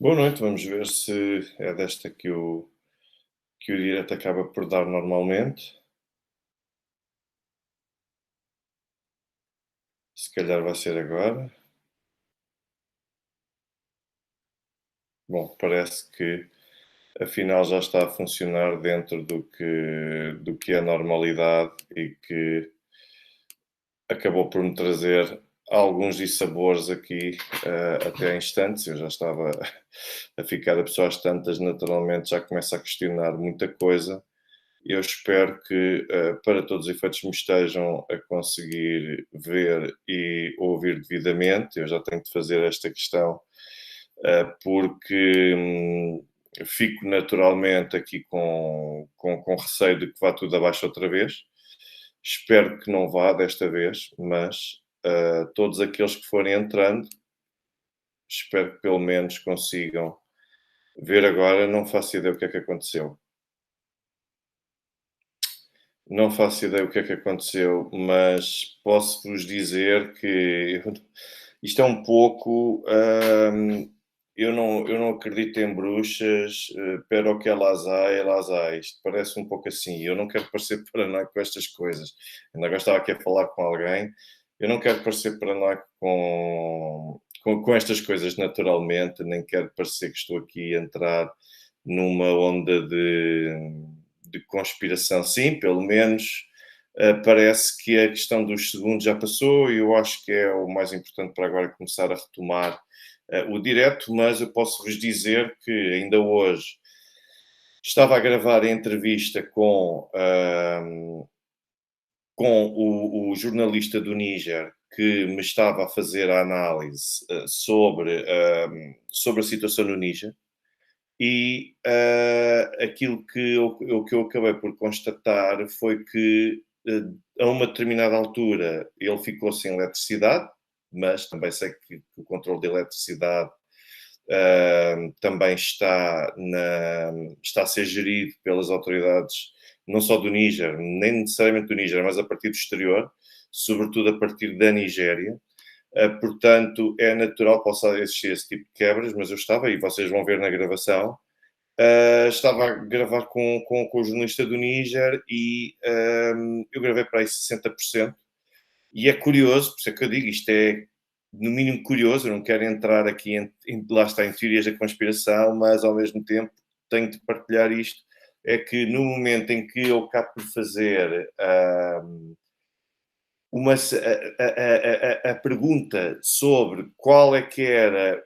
Boa noite, vamos ver se é desta que o direto acaba por dar normalmente. Se calhar vai ser agora. Bom, parece que afinal já está a funcionar dentro do que é normalidade e que acabou por me trazer alguns dissabores aqui, até há instantes. Eu já estava a ficar a pessoa às tantas, naturalmente já começa a questionar muita coisa. Eu espero que, para todos os efeitos, me estejam a conseguir ver e ouvir devidamente. Eu já tenho de fazer esta questão, porque fico naturalmente aqui com receio de que vá tudo abaixo outra vez. Espero que não vá desta vez, mas todos aqueles que forem entrando, espero que pelo menos consigam ver agora. Não faço ideia o que é que aconteceu. Não faço ideia o que é que aconteceu, mas posso-vos dizer que isto é um pouco. Eu não acredito em bruxas, pero que elas há. Isto parece um pouco assim. Eu não quero parecer paranoico com estas coisas. Ainda agora estava aqui a falar com alguém. Eu não quero parecer paranoico com estas coisas naturalmente, nem quero parecer que estou aqui a entrar numa onda de conspiração. Sim, pelo menos parece que a questão dos segundos já passou e eu acho que é o mais importante para agora começar a retomar o direto, mas eu posso-vos dizer que ainda hoje estava a gravar a entrevista com o jornalista do Níger que me estava a fazer a análise sobre a situação no Níger. E aquilo que eu acabei por constatar foi que, a uma determinada altura, ele ficou sem eletricidade, mas também sei que o controle de eletricidade também está a ser gerido pelas autoridades, não só do Níger, nem necessariamente do Níger, mas a partir do exterior, sobretudo a partir da Nigéria. Portanto, é natural que possa existir esse tipo de quebras, mas eu estava, e vocês vão ver na gravação, estava a gravar com o jornalista do Níger e eu gravei para aí 60%. E é curioso, por isso é que eu digo, isto é no mínimo curioso, eu não quero entrar aqui lá está, em teorias da conspiração, mas ao mesmo tempo tenho de partilhar isto, é que no momento em que eu acabo por fazer a pergunta sobre qual é que era,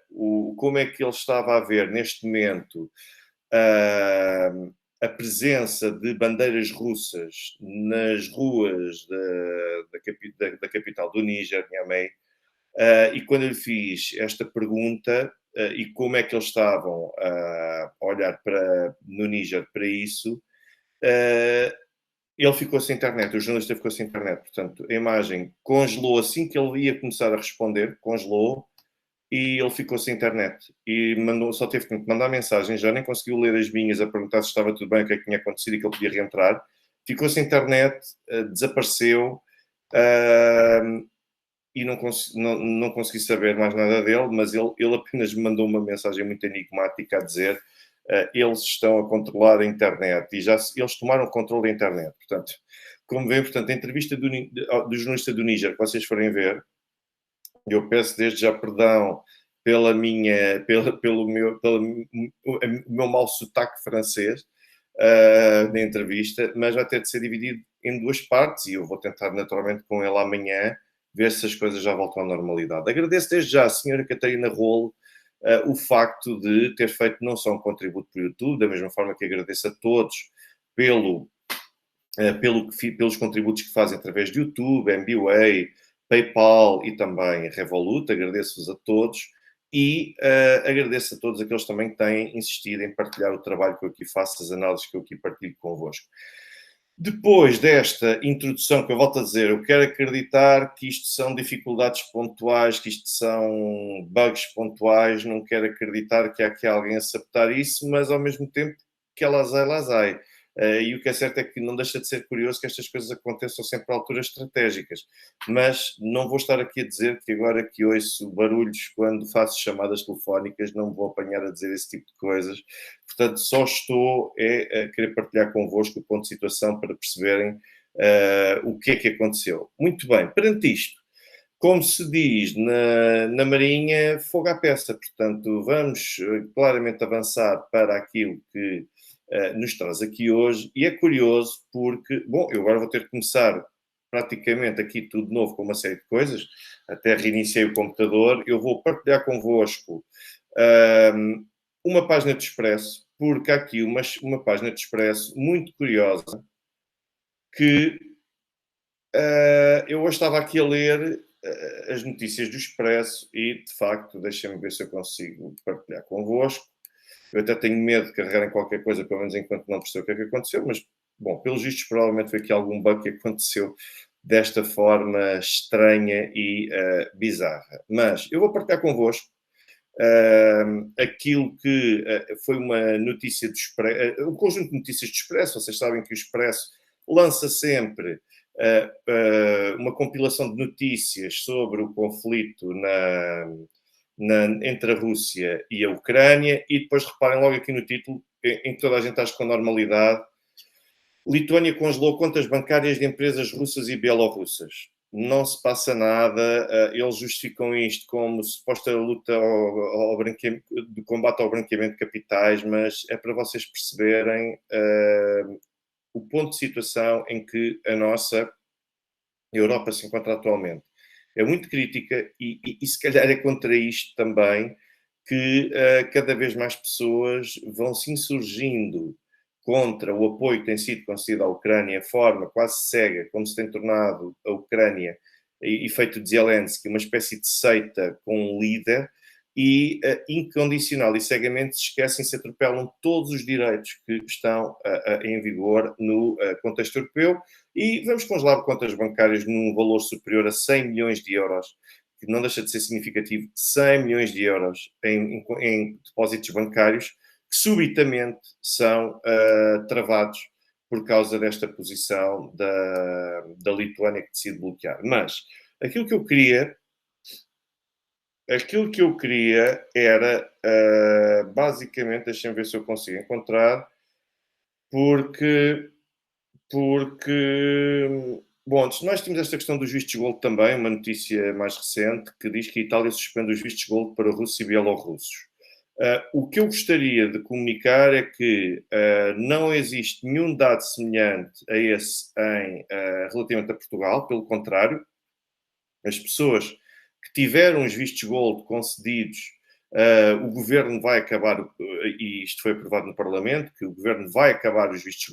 como é que ele estava a ver neste momento a presença de bandeiras russas nas ruas da capital do Níger, Niamey, e quando eu lhe fiz esta pergunta, e como é que eles estavam a olhar no Níger para isso, uh, ele ficou sem internet, o jornalista ficou sem internet. Portanto, a imagem congelou assim que ele ia começar a responder, congelou, e ele ficou sem internet. E só teve que me mandar mensagem, já nem conseguiu ler as minhas a perguntar se estava tudo bem, o que é que tinha acontecido e que ele podia reentrar. Ficou sem internet, desapareceu, e não consegui saber mais nada dele, mas ele apenas me mandou uma mensagem muito enigmática a dizer eles estão a controlar a internet e eles tomaram o controle da internet. Portanto, como vêem, portanto, a entrevista do jornalista do Níger, que vocês forem ver, eu peço desde já perdão pelo meu mau sotaque francês na entrevista, mas vai ter de ser dividido em duas partes e eu vou tentar naturalmente com ele amanhã ver se as coisas já voltam à normalidade. Agradeço desde já à senhora Catarina Rolo o facto de ter feito não só um contributo para o YouTube, da mesma forma que agradeço a todos pelo, pelos contributos que fazem através de YouTube, MBWay, PayPal e também Revolut. Agradeço-vos a todos e agradeço a todos aqueles também que têm insistido em partilhar o trabalho que eu aqui faço, as análises que eu aqui partilho convosco. Depois desta introdução que eu volto a dizer, eu quero acreditar que isto são dificuldades pontuais, que isto são bugs pontuais, não quero acreditar que há aqui alguém a sabotar isso, mas ao mesmo tempo que elas ai. E o que é certo é que não deixa de ser curioso que estas coisas aconteçam sempre a alturas estratégicas. Mas não vou estar aqui a dizer que agora que ouço barulhos quando faço chamadas telefónicas, não me vou apanhar a dizer esse tipo de coisas. Portanto, só estou a querer partilhar convosco o ponto de situação para perceberem o que é que aconteceu. Muito bem, perante isto, como se diz na Marinha, fogo à peça. Portanto, vamos claramente avançar para aquilo que nos traz aqui hoje. E é curioso porque, bom, eu agora vou ter que começar praticamente aqui tudo de novo com uma série de coisas. Até reiniciei o computador. Eu vou partilhar convosco uma página de Expresso, porque há aqui uma página de Expresso muito curiosa que eu hoje estava aqui a ler as notícias do Expresso e, de facto, deixem-me ver se eu consigo partilhar convosco. Eu até tenho medo de carregar em qualquer coisa, pelo menos enquanto não percebo o que é que aconteceu, mas, bom, pelos vistos, provavelmente foi aqui algum bug que aconteceu desta forma estranha e bizarra. Mas eu vou partilhar convosco aquilo que foi uma notícia do Expresso, um conjunto de notícias do Expresso. Vocês sabem que o Expresso lança sempre uma compilação de notícias sobre o conflito entre a Rússia e a Ucrânia, e depois reparem logo aqui no título, em que toda a gente acha com normalidade: Lituânia congelou contas bancárias de empresas russas e bielorrussas. Não se passa nada, eles justificam isto como suposta luta do combate ao branqueamento de capitais, mas é para vocês perceberem o ponto de situação em que a nossa Europa se encontra atualmente. É muito crítica e se calhar é contra isto também que cada vez mais pessoas vão se insurgindo contra o apoio que tem sido concedido à Ucrânia, a forma quase cega como se tem tornado a Ucrânia e feito de Zelensky uma espécie de seita com um líder, e incondicional e cegamente se esquecem, se atropelam todos os direitos que estão em vigor no contexto europeu, e vamos congelar contas bancárias num valor superior a 100 milhões de euros, que não deixa de ser significativo. 100 milhões de euros em depósitos bancários que subitamente são travados por causa desta posição da Lituânia, que decide bloquear. Mas aquilo que eu queria era, basicamente, deixem-me ver se eu consigo encontrar, porque, bom, antes nós temos esta questão dos vistos gold também, uma notícia mais recente, que diz que a Itália suspende os vistos gold para russos e bielorrussos. O que eu gostaria de comunicar é que não existe nenhum dado semelhante a esse relativamente a Portugal, pelo contrário, as pessoas que tiveram os vistos gold concedidos, o governo vai acabar, e isto foi aprovado no Parlamento, que o governo vai acabar com os vistos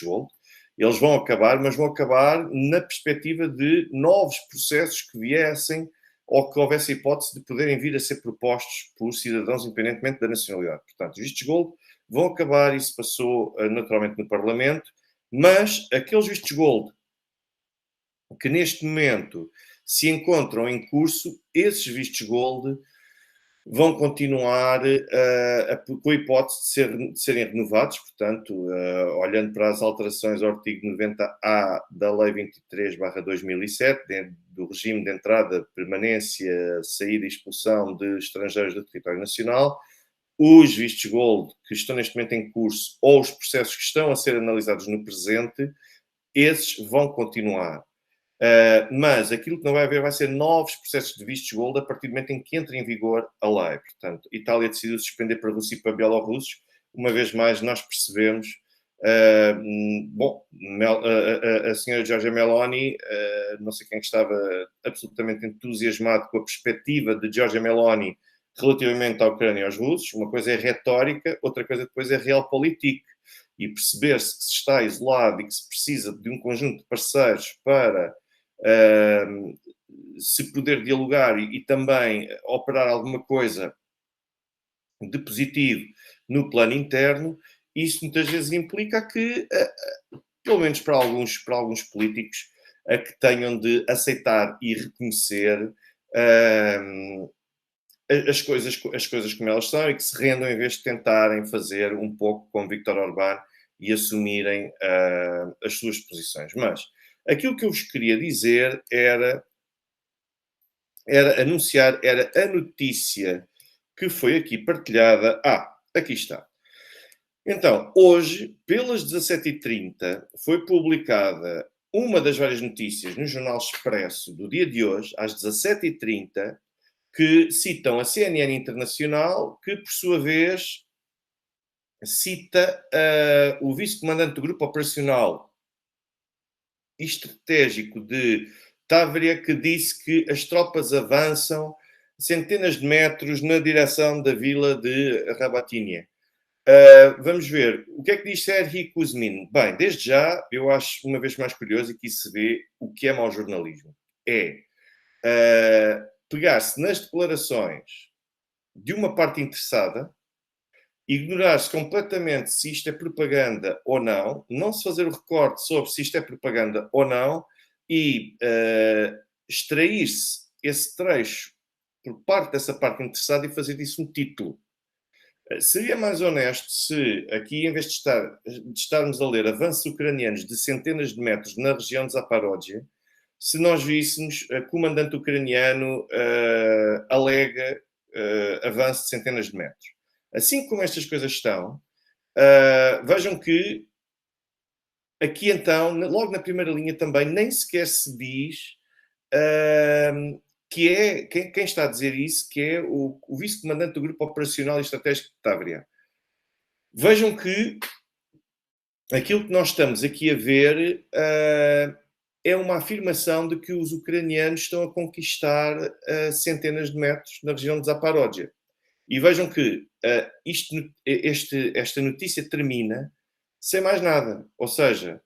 gold, eles vão acabar, mas vão acabar na perspectiva de novos processos que viessem ou que houvesse a hipótese de poderem vir a ser propostos por cidadãos independentemente da nacionalidade. Portanto, os vistos gold vão acabar, isso passou naturalmente no Parlamento, mas aqueles vistos gold que neste momento se encontram em curso, esses vistos gold vão continuar com a hipótese de serem renovados. Portanto, olhando para as alterações ao artigo 90A da Lei 23/2007, do regime de entrada, permanência, saída e expulsão de estrangeiros do território nacional, os vistos gold que estão neste momento em curso ou os processos que estão a ser analisados no presente, esses vão continuar. Mas aquilo que não vai haver vai ser novos processos de vistos gold a partir do momento em que entra em vigor a lei. Portanto, a Itália decidiu suspender para a Rússia e para bielorrussos. Uma vez mais, nós percebemos. Bom, a senhora Giorgia Meloni, não sei quem estava absolutamente entusiasmado com a perspectiva de Giorgia Meloni relativamente à Ucrânia e aos russos. Uma coisa é retórica, outra coisa depois é realpolitik. E perceber-se que se está isolado e que se precisa de um conjunto de parceiros para se poder dialogar e também operar alguma coisa de positivo no plano interno, isso muitas vezes implica que, pelo menos para alguns políticos, que tenham de aceitar e reconhecer as coisas como elas são, e que se rendam em vez de tentarem fazer um pouco como Viktor Orbán e assumirem as suas posições. Mas aquilo que eu vos queria dizer era anunciar, era a notícia que foi aqui partilhada. Aqui está. Então, hoje, pelas 17h30, foi publicada uma das várias notícias no Jornal Expresso do dia de hoje, às 17h30, que citam a CNN Internacional, que, por sua vez, cita o vice-comandante do Grupo Operacional e Estratégico de Tábria, que disse que as tropas avançam centenas de metros na direção da vila de Rabatínia. Vamos ver. O que é que diz Serhii Kuzmin? Bem, desde já, eu acho uma vez mais curioso, e aqui se vê o que é mau jornalismo. Pegar-se nas declarações de uma parte interessada, ignorar-se completamente se isto é propaganda ou não se fazer o recorte sobre se isto é propaganda ou não, e extrair-se esse trecho por parte dessa parte interessada e fazer disso um título. Seria mais honesto se aqui, em vez de estarmos a ler avanços ucranianos de centenas de metros na região de Zaparódia, se nós víssemos o comandante ucraniano alega avanço de centenas de metros. Assim como estas coisas estão, vejam que aqui então, logo na primeira linha também, nem sequer se diz que é, quem está a dizer isso, que é o vice-comandante do Grupo Operacional e Estratégico de Tábria. Vejam que aquilo que nós estamos aqui a ver é uma afirmação de que os ucranianos estão a conquistar centenas de metros na região de Zaparódia. E vejam que esta notícia termina sem mais nada. Ou seja,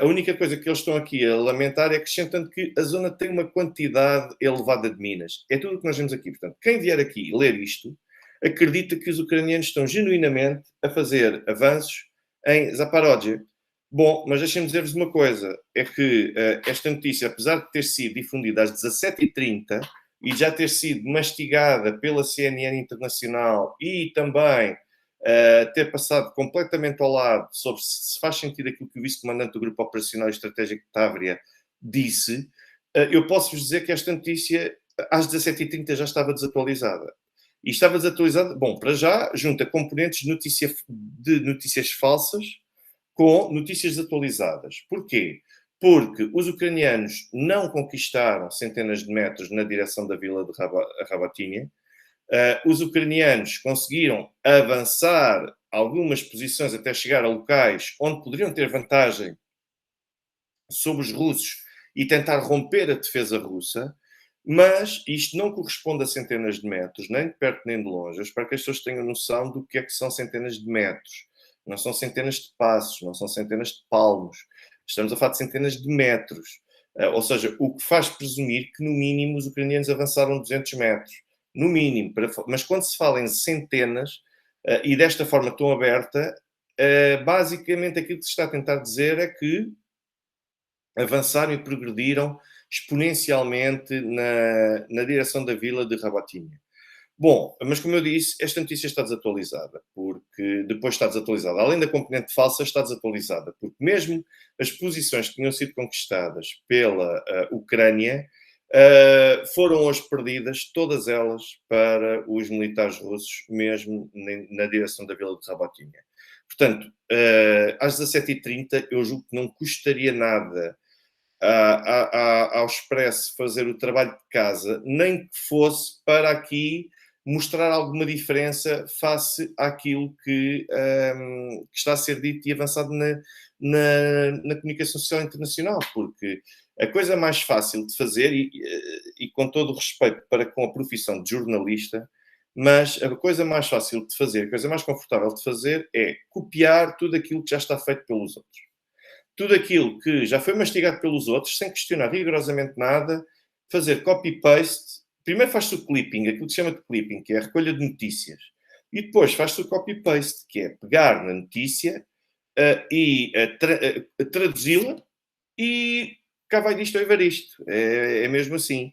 a única coisa que eles estão aqui a lamentar é acrescentando que a zona tem uma quantidade elevada de minas. É tudo o que nós vemos aqui. Portanto, quem vier aqui ler isto, acredita que os ucranianos estão genuinamente a fazer avanços em Zaparódia. Bom, mas deixem-me dizer-vos uma coisa. É que esta notícia, apesar de ter sido difundida às 17h30, e já ter sido mastigada pela CNN Internacional e também ter passado completamente ao lado sobre se faz sentido aquilo que o vice-comandante do Grupo Operacional e Estratégico de Tábria disse, eu posso-vos dizer que esta notícia às 17h30 já estava desatualizada. E estava desatualizada, bom, para já, junta componentes de notícias falsas com notícias desatualizadas. Porquê? Porque os ucranianos não conquistaram centenas de metros na direção da vila de Rabatínia. Os ucranianos conseguiram avançar algumas posições até chegar a locais onde poderiam ter vantagem sobre os russos e tentar romper a defesa russa, mas isto não corresponde a centenas de metros, nem de perto nem de longe. Eu espero que as pessoas tenham noção do que é que são centenas de metros. Não são centenas de passos, não são centenas de palmos. Estamos a falar de centenas de metros. Ou seja, o que faz presumir que, no mínimo, os ucranianos avançaram 200 metros. No mínimo. Mas quando se fala em centenas, e desta forma tão aberta, basicamente aquilo que se está a tentar dizer é que avançaram e progrediram exponencialmente na direção da vila de Rabatínia. Bom, mas como eu disse, esta notícia está desatualizada, porque depois está desatualizada. Além da componente falsa, está desatualizada, porque mesmo as posições que tinham sido conquistadas pela Ucrânia foram hoje perdidas, todas elas, para os militares russos, mesmo na direção da vila de Rabatínia. Portanto, às 17h30, eu julgo que não custaria nada ao Expresso fazer o trabalho de casa, nem que fosse para aqui mostrar alguma diferença face àquilo que está a ser dito e avançado na comunicação social internacional, porque a coisa mais fácil de fazer, e com todo o respeito para com a profissão de jornalista, mas a coisa mais fácil de fazer, a coisa mais confortável de fazer é copiar tudo aquilo que já está feito pelos outros. Tudo aquilo que já foi mastigado pelos outros, sem questionar rigorosamente nada, fazer copy-paste. Primeiro faz-se o clipping, aquilo que se chama de clipping, que é a recolha de notícias. E depois faz-se o copy-paste, que é pegar na notícia e traduzi-la e cá vai disto ao Evaristo. É mesmo assim.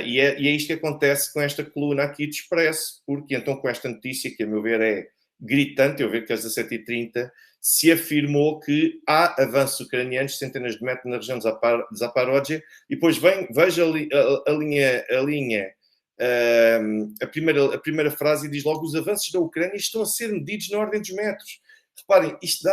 E é isto que acontece com esta coluna aqui de Expresso, porque então com esta notícia, que a meu ver é gritante, eu vejo que às 17h30 se afirmou que há avanços ucranianos centenas de metros na região de Zaparódia, e depois veja a primeira frase e diz logo: os avanços da Ucrânia estão a ser medidos na ordem dos metros. Reparem, isto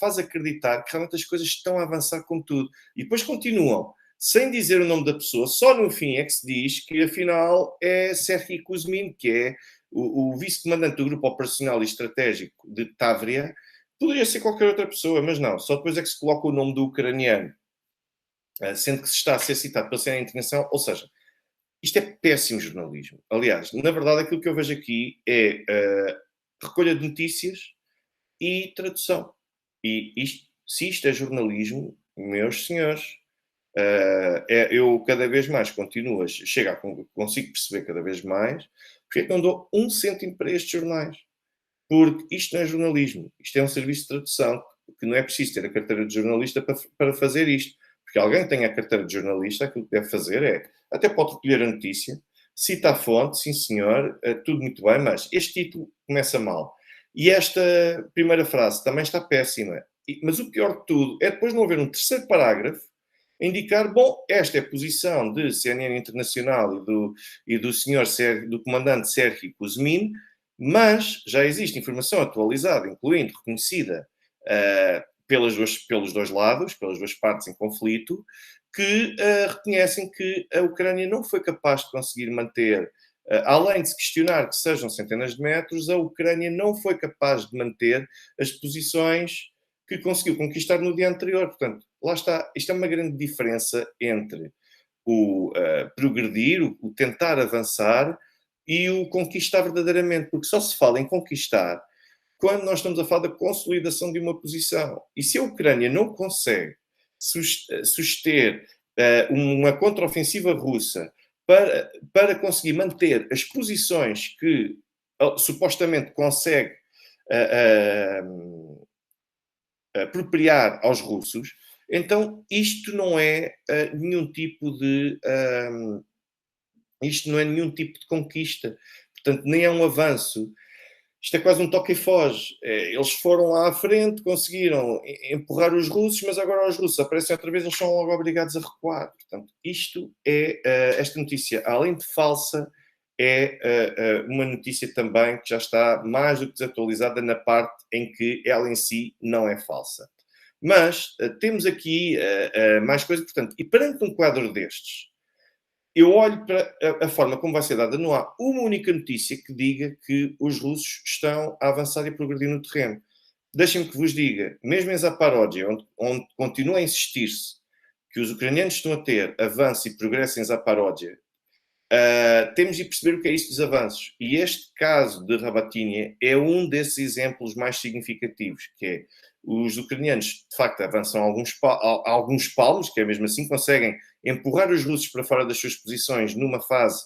faz acreditar que realmente as coisas estão a avançar com tudo. E depois continuam, sem dizer o nome da pessoa, só no fim é que se diz que afinal é Serhiy Kuzmin, que é o vice-comandante do Grupo Operacional e Estratégico de Tavria. Poderia ser qualquer outra pessoa, mas não. Só depois é que se coloca o nome do ucraniano, sendo que se está a ser citado pela CNN Internacional. Ou seja, isto é péssimo jornalismo. Aliás, na verdade, aquilo que eu vejo aqui é recolha de notícias e tradução. E se isto é jornalismo, meus senhores, eu cada vez mais continuo consigo perceber cada vez mais porque é que não dou 1 cêntimo para estes jornais. Porque isto não é jornalismo, isto é um serviço de tradução, que não é preciso ter a carteira de jornalista para fazer isto. Porque alguém que tenha a carteira de jornalista, aquilo que deve fazer até pode recolher a notícia, cita a fonte, sim senhor, tudo muito bem, mas este título começa mal. E esta primeira frase também está péssima. Mas o pior de tudo é depois não haver um terceiro parágrafo a indicar, bom, esta é a posição de CNN Internacional do comandante Serhiy Kuzmin, mas já existe informação atualizada, incluindo reconhecida pelos dois lados, pelas duas partes em conflito, que reconhecem que a Ucrânia não foi capaz de conseguir manter, além de se questionar que sejam centenas de metros, a Ucrânia não foi capaz de manter as posições que conseguiu conquistar no dia anterior. Portanto, lá está. Isto é uma grande diferença entre o progredir, o tentar avançar e o conquistar verdadeiramente, porque só se fala em conquistar quando nós estamos a falar da consolidação de uma posição. E se a Ucrânia não consegue suster uma contraofensiva russa para conseguir manter as posições que supostamente consegue apropriar aos russos, então isto não é nenhum tipo de conquista, portanto nem é um avanço, isto é quase um toque e foge. Eles foram lá à frente, conseguiram empurrar os russos, mas agora os russos aparecem outra vez, eles são logo obrigados a recuar. Portanto, esta notícia, além de falsa, é uma notícia também que já está mais do que desatualizada na parte em que ela em si não é falsa. Mas temos aqui mais coisas, portanto, e perante um quadro destes, eu olho para a forma como vai ser dada, não há uma única notícia que diga que os russos estão a avançar e a progredir no terreno. Deixem-me que vos diga, mesmo em Zaparódia, onde continua a insistir-se que os ucranianos estão a ter avanço e progresso em Zaparódia, temos de perceber o que é isto dos avanços. E este caso de Rabatínia é um desses exemplos mais significativos, que é os ucranianos, de facto, avançam alguns palmos, que é mesmo assim, conseguem empurrar os russos para fora das suas posições numa fase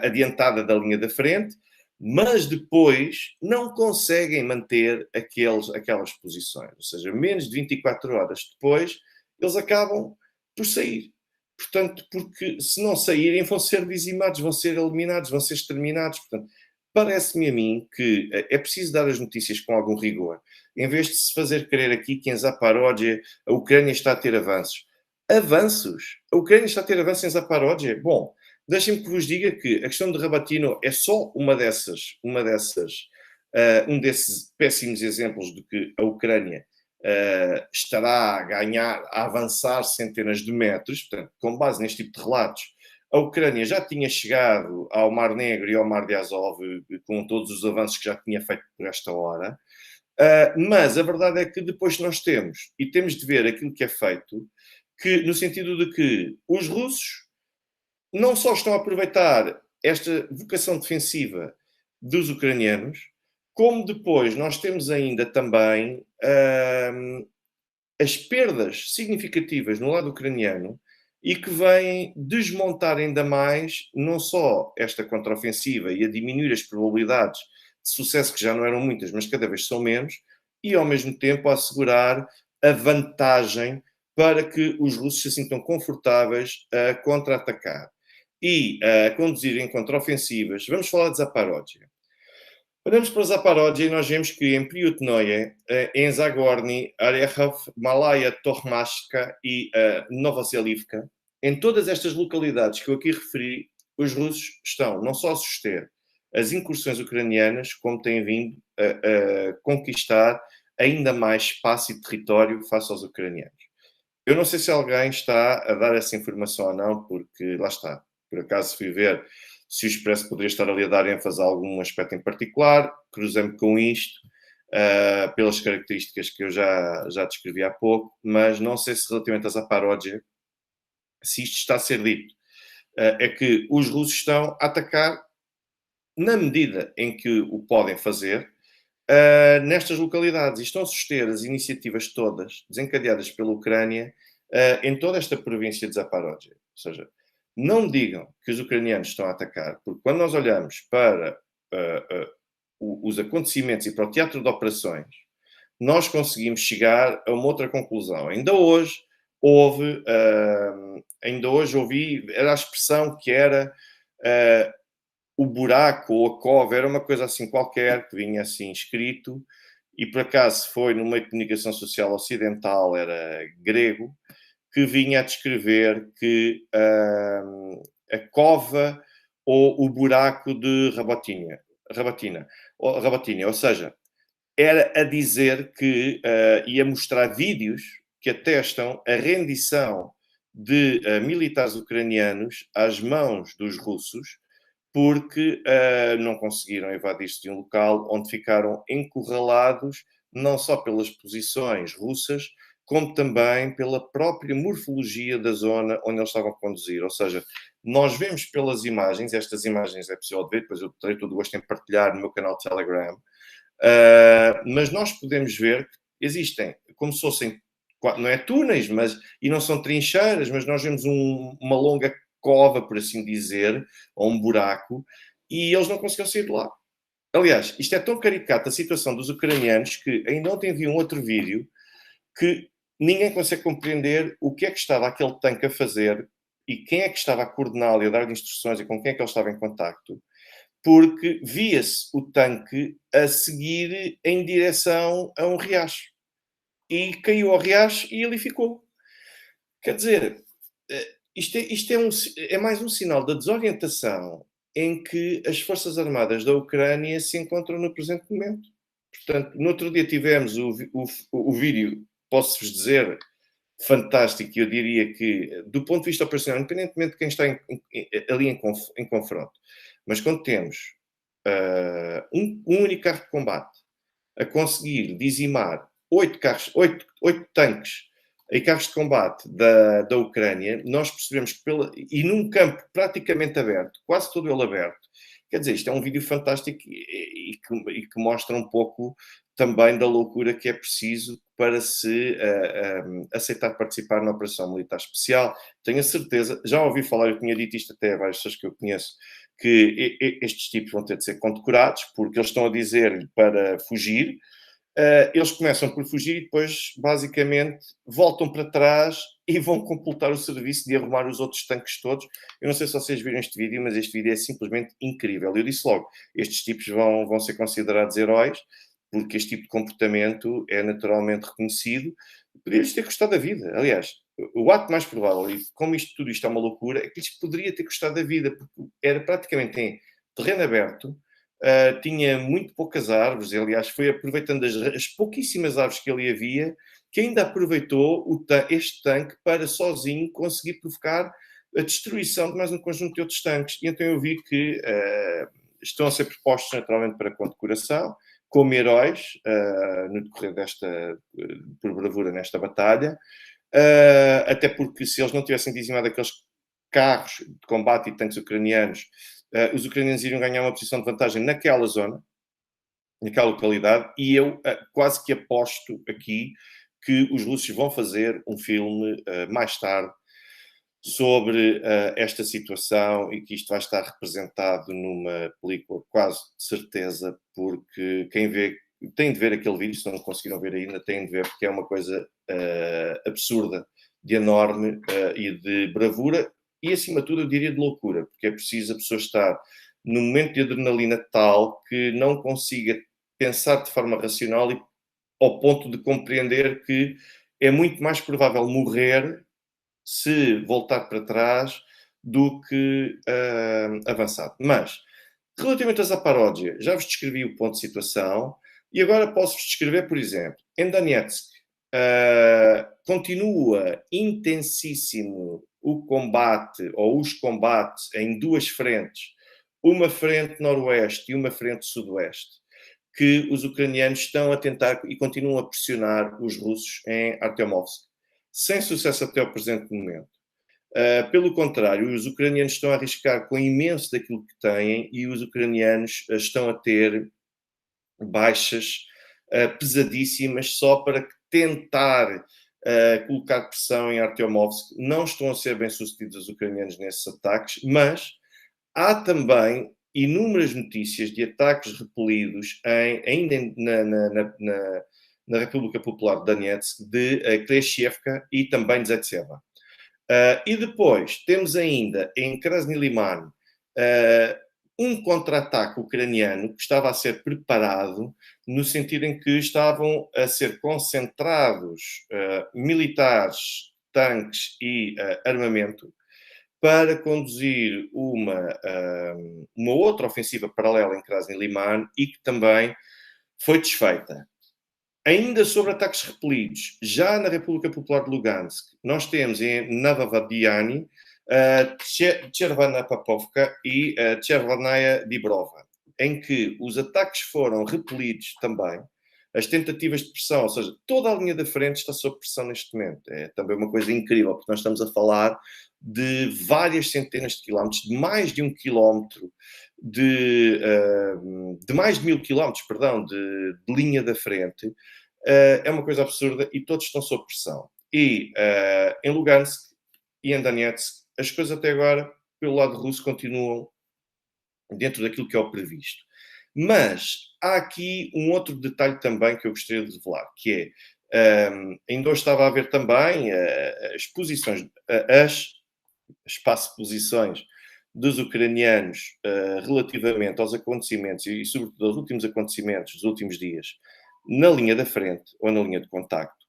adiantada da linha da frente, mas depois não conseguem manter aquelas posições. Ou seja, menos de 24 horas depois, eles acabam por sair. Portanto, porque se não saírem, vão ser dizimados, vão ser eliminados, vão ser exterminados. Portanto, parece-me a mim que é preciso dar as notícias com algum rigor. Em vez de se fazer crer aqui que em Zaparódia a Ucrânia está a ter avanços. Avanços? A Ucrânia está a ter avanços em Zaparódia? Bom, deixem-me que vos diga que a questão de Rabatino é só um desses péssimos exemplos de que a Ucrânia estará a ganhar, a avançar centenas de metros. Portanto, com base neste tipo de relatos, a Ucrânia já tinha chegado ao Mar Negro e ao Mar de Azov com todos os avanços que já tinha feito por esta hora. Mas a verdade é que depois nós temos de ver aquilo que é feito, que, no sentido de que os russos não só estão a aproveitar esta vocação defensiva dos ucranianos, como depois nós temos ainda também as perdas significativas no lado ucraniano e que vêm desmontar ainda mais não só esta contraofensiva e a diminuir as probabilidades de sucesso, que já não eram muitas, mas cada vez são menos, e ao mesmo tempo a assegurar a vantagem para que os russos se sintam confortáveis a contra-atacar e a conduzirem contraofensivas. Vamos falar de Zaparódia. Olhamos para Zaporozhye e nós vemos que em Priutnoye, em Zagorny, Arechov, Malaya, Tormashka e Novoselivka, em todas estas localidades que eu aqui referi, os russos estão não só a suster as incursões ucranianas, como têm vindo a conquistar ainda mais espaço e território face aos ucranianos. Eu não sei se alguém está a dar essa informação ou não, porque lá está. Por acaso fui ver se o Expresso poderia estar ali a dar ênfase a algum aspecto em particular, cruzei-me com isto, pelas características que eu já descrevi há pouco, mas não sei se relativamente a Zaporozhye, se isto está a ser dito. É que os russos estão a atacar na medida em que o podem fazer, nestas localidades e estão a suster as iniciativas todas desencadeadas pela Ucrânia em toda esta província de Zaporozhye. Ou seja, não digam que os ucranianos estão a atacar, porque quando nós olhamos para os acontecimentos e para o teatro de operações, nós conseguimos chegar a uma outra conclusão. Ainda hoje ouvi, era a expressão que era o buraco ou a cova, era uma coisa assim qualquer, que vinha assim escrito, e por acaso foi no meio de comunicação social ocidental, era grego, que vinha a descrever que a cova ou o buraco de Rabatina, ou seja, era a dizer que ia mostrar vídeos que atestam a rendição de militares ucranianos às mãos dos russos, porque não conseguiram evadir-se de um local onde ficaram encurralados, não só pelas posições russas, como também pela própria morfologia da zona onde eles estavam a conduzir. Ou seja, nós vemos pelas imagens, estas imagens é possível ver, depois eu terei todo o gosto em partilhar no meu canal de Telegram, mas nós podemos ver que existem, como se fossem, não é túneis, e não são trincheiras, mas nós vemos uma longa cova, por assim dizer, ou um buraco, e eles não conseguiram sair de lá. Aliás, isto é tão caricato a situação dos ucranianos que ainda ontem vi um outro vídeo que ninguém consegue compreender o que é que estava aquele tanque a fazer e quem é que estava a coordená-lo e a dar instruções e com quem é que ele estava em contacto, porque via-se o tanque a seguir em direção a um riacho. E caiu ao riacho e ali ficou. Quer dizer, isto é mais um sinal da desorientação em que as Forças Armadas da Ucrânia se encontram no presente momento. Portanto, no outro dia tivemos o vídeo, posso-vos dizer, fantástico, e eu diria que, do ponto de vista operacional, independentemente de quem está ali em confronto, mas quando temos um único carro de combate a conseguir dizimar 8 tanques e carros de combate da Ucrânia, nós percebemos que e num campo praticamente aberto, quase todo ele aberto, quer dizer, isto é um vídeo fantástico e que mostra um pouco também da loucura que é preciso para se aceitar participar na operação militar especial. Tenho a certeza, já ouvi falar, eu tinha dito isto até a várias pessoas que eu conheço, que estes tipos vão ter de ser condecorados, porque eles estão a dizer-lhe para fugir, eles começam por fugir e depois, basicamente, voltam para trás e vão completar o serviço de arrumar os outros tanques todos. Eu não sei se vocês viram este vídeo, mas este vídeo é simplesmente incrível. Eu disse logo, estes tipos vão ser considerados heróis, porque este tipo de comportamento é naturalmente reconhecido. Poderia-lhes ter custado a vida. Aliás, o ato mais provável, e como tudo isto é uma loucura, é que lhes poderia ter custado a vida, porque era praticamente em terreno aberto, tinha muito poucas árvores, aliás, foi aproveitando as pouquíssimas árvores que ali havia, que ainda aproveitou este tanque para sozinho conseguir provocar a destruição de mais um conjunto de outros tanques. E então eu vi que estão a ser propostos naturalmente para condecoração, como heróis, no decorrer por bravura nesta batalha, até porque se eles não tivessem dizimado aqueles carros de combate e tanques ucranianos, os ucranianos iriam ganhar uma posição de vantagem naquela zona, naquela localidade, e eu quase que aposto aqui que os russos vão fazer um filme mais tarde sobre esta situação e que isto vai estar representado numa película quase de certeza, porque quem vê tem de ver aquele vídeo, se não conseguiram ver ainda, tem de ver, porque é uma coisa absurda, de enorme e de bravura, e acima de tudo eu diria de loucura, porque é preciso a pessoa estar num momento de adrenalina tal que não consiga pensar de forma racional e ao ponto de compreender que é muito mais provável morrer se voltar para trás do que avançar. Mas, relativamente a Zaparódia, já vos descrevi o ponto de situação e agora posso-vos descrever, por exemplo, em Donetsk, continua intensíssimo o combate ou os combates em duas frentes, uma frente noroeste e uma frente sudoeste, que os ucranianos estão a tentar e continuam a pressionar os russos em Artyomovsk, sem sucesso até ao presente momento. Pelo contrário, os ucranianos estão a arriscar com imenso daquilo que têm e os ucranianos estão a ter baixas pesadíssimas só para tentar colocar pressão em Artyomovsk. Não estão a ser bem-sucedidos os ucranianos nesses ataques, mas há também inúmeras notícias de ataques repelidos ainda na República Popular de Donetsk, de Kleshchevka e também de Zetseva. E depois temos ainda em Krasny Liman um contra-ataque ucraniano que estava a ser preparado no sentido em que estavam a ser concentrados militares, tanques e armamento para conduzir uma outra ofensiva paralela em Krasny Liman e que também foi desfeita. Ainda sobre ataques repelidos, já na República Popular de Lugansk, nós temos em Novovodiane, Chervana Popovka e Chervanaya Dibrova, em que os ataques foram repelidos também, as tentativas de pressão, ou seja, toda a linha da frente está sob pressão neste momento. É também uma coisa incrível, porque nós estamos a falar de várias centenas de quilómetros, de mais de 1 quilómetro, de mais de 1000 quilómetros, perdão, de linha da frente. É uma coisa absurda e todos estão sob pressão. E em Lugansk e em Donetsk, as coisas até agora, pelo lado russo, continuam dentro daquilo que é o previsto. Mas há aqui um outro detalhe também que eu gostaria de revelar, que é, ainda hoje estava a ver também as posições, espaço-posições dos ucranianos relativamente aos acontecimentos e, sobretudo, aos últimos acontecimentos dos últimos dias na linha da frente ou na linha de contacto.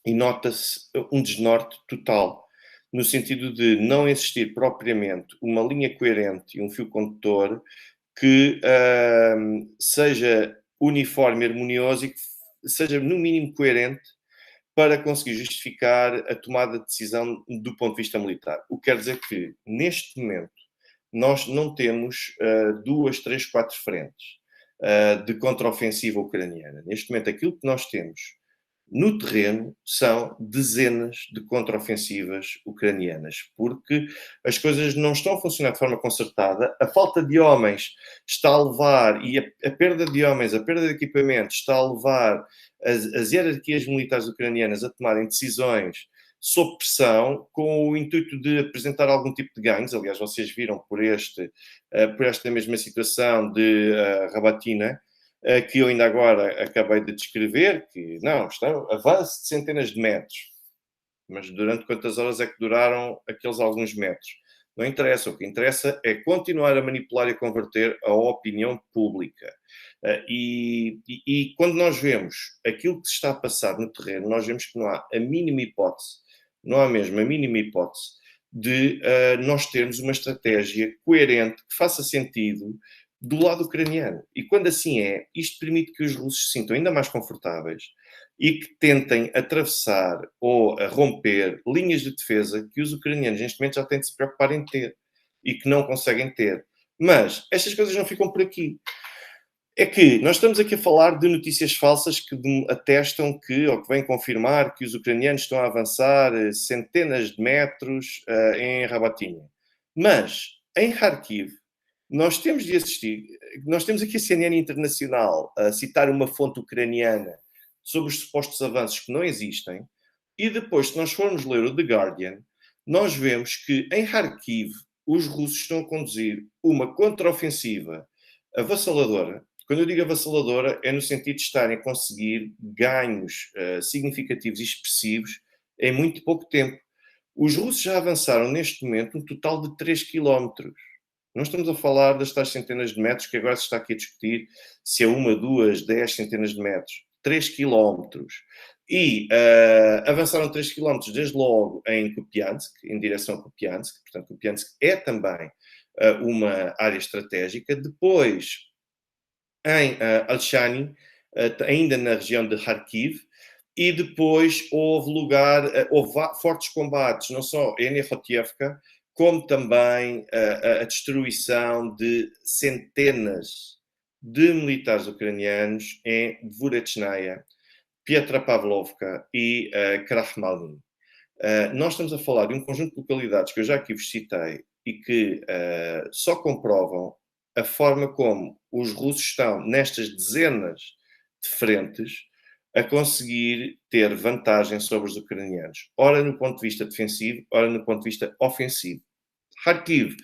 E nota-se um desnorte total, no sentido de não existir propriamente uma linha coerente e um fio condutor que seja uniforme, harmonioso e que seja, no mínimo, coerente para conseguir justificar a tomada de decisão do ponto de vista militar. O que quer dizer que, neste momento, nós não temos 2, 3, 4 frentes de contraofensiva ucraniana. Neste momento, aquilo que nós temos no terreno são dezenas de contraofensivas ucranianas, porque as coisas não estão a funcionar de forma concertada, a falta de homens está a levar, e a perda de homens, a perda de equipamento está a levar as hierarquias militares ucranianas a tomarem decisões sob pressão, com o intuito de apresentar algum tipo de ganhos. Aliás, vocês viram por esta mesma situação de Rabatina, que eu ainda agora acabei de descrever, que não, estão avanço de centenas de metros. Mas durante quantas horas é que duraram aqueles alguns metros? Não interessa. O que interessa é continuar a manipular e a converter a opinião pública. E quando nós vemos aquilo que se está a passar no terreno, nós vemos que não há a mínima hipótese, não há mesmo a mínima hipótese de nós termos uma estratégia coerente que faça sentido do lado ucraniano. E quando assim é, isto permite que os russos se sintam ainda mais confortáveis e que tentem atravessar ou romper linhas de defesa que os ucranianos neste momento já têm de se preocupar em ter e que não conseguem ter. Mas estas coisas não ficam por aqui. É que nós estamos aqui a falar de notícias falsas que atestam que, ou que vêm confirmar, que os ucranianos estão a avançar centenas de metros em Rabatinha. Mas, em Kharkiv, nós temos de assistir, nós temos aqui a CNN Internacional a citar uma fonte ucraniana sobre os supostos avanços que não existem, e depois, se nós formos ler o The Guardian, nós vemos que em Kharkiv os russos estão a conduzir uma contraofensiva avassaladora. Quando eu digo avassaladora, é no sentido de estarem a conseguir ganhos significativos e expressivos em muito pouco tempo. Os russos já avançaram neste momento um total de 3 quilómetros. Não estamos a falar das tais centenas de metros que agora se está aqui a discutir se é uma, duas, 10 centenas de metros. 3 quilómetros. E avançaram 3 quilómetros desde logo em Kupiansk, em direção a Kupiansk. Portanto, Kupiansk é também uma área estratégica. Depois, em Alchany, ainda na região de Kharkiv, e depois houve fortes combates, não só em Nekhotievka, como também a destruição de centenas de militares ucranianos em Dvorechnaia, Petropavlovka e Krahmalin. Nós estamos a falar de um conjunto de localidades que eu já aqui vos citei e que só comprovam a forma como os russos estão nestas dezenas de frentes a conseguir ter vantagem sobre os ucranianos, ora no ponto de vista defensivo, ora no ponto de vista ofensivo. Kharkiv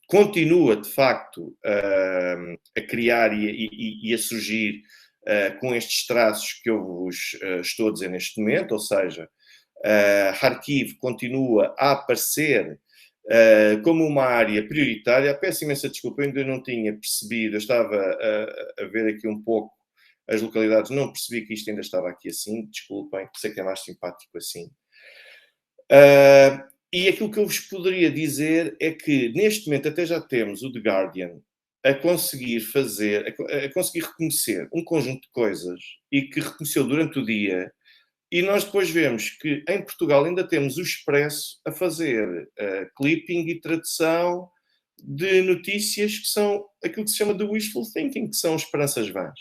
continua, de facto, a criar e a surgir com estes traços que eu vos estou a dizer neste momento, ou seja, Kharkiv continua a aparecer como uma área prioritária. Peço imensa desculpa, eu ainda não tinha percebido, eu estava a ver aqui um pouco as localidades, não percebi que isto ainda estava aqui assim, desculpem, sei que é mais simpático assim. E aquilo que eu vos poderia dizer é que, neste momento, até já temos o The Guardian a conseguir fazer, a conseguir reconhecer um conjunto de coisas e que reconheceu durante o dia. E nós depois vemos que em Portugal ainda temos o Expresso a fazer clipping e tradução de notícias que são aquilo que se chama de wishful thinking, que são esperanças vãs.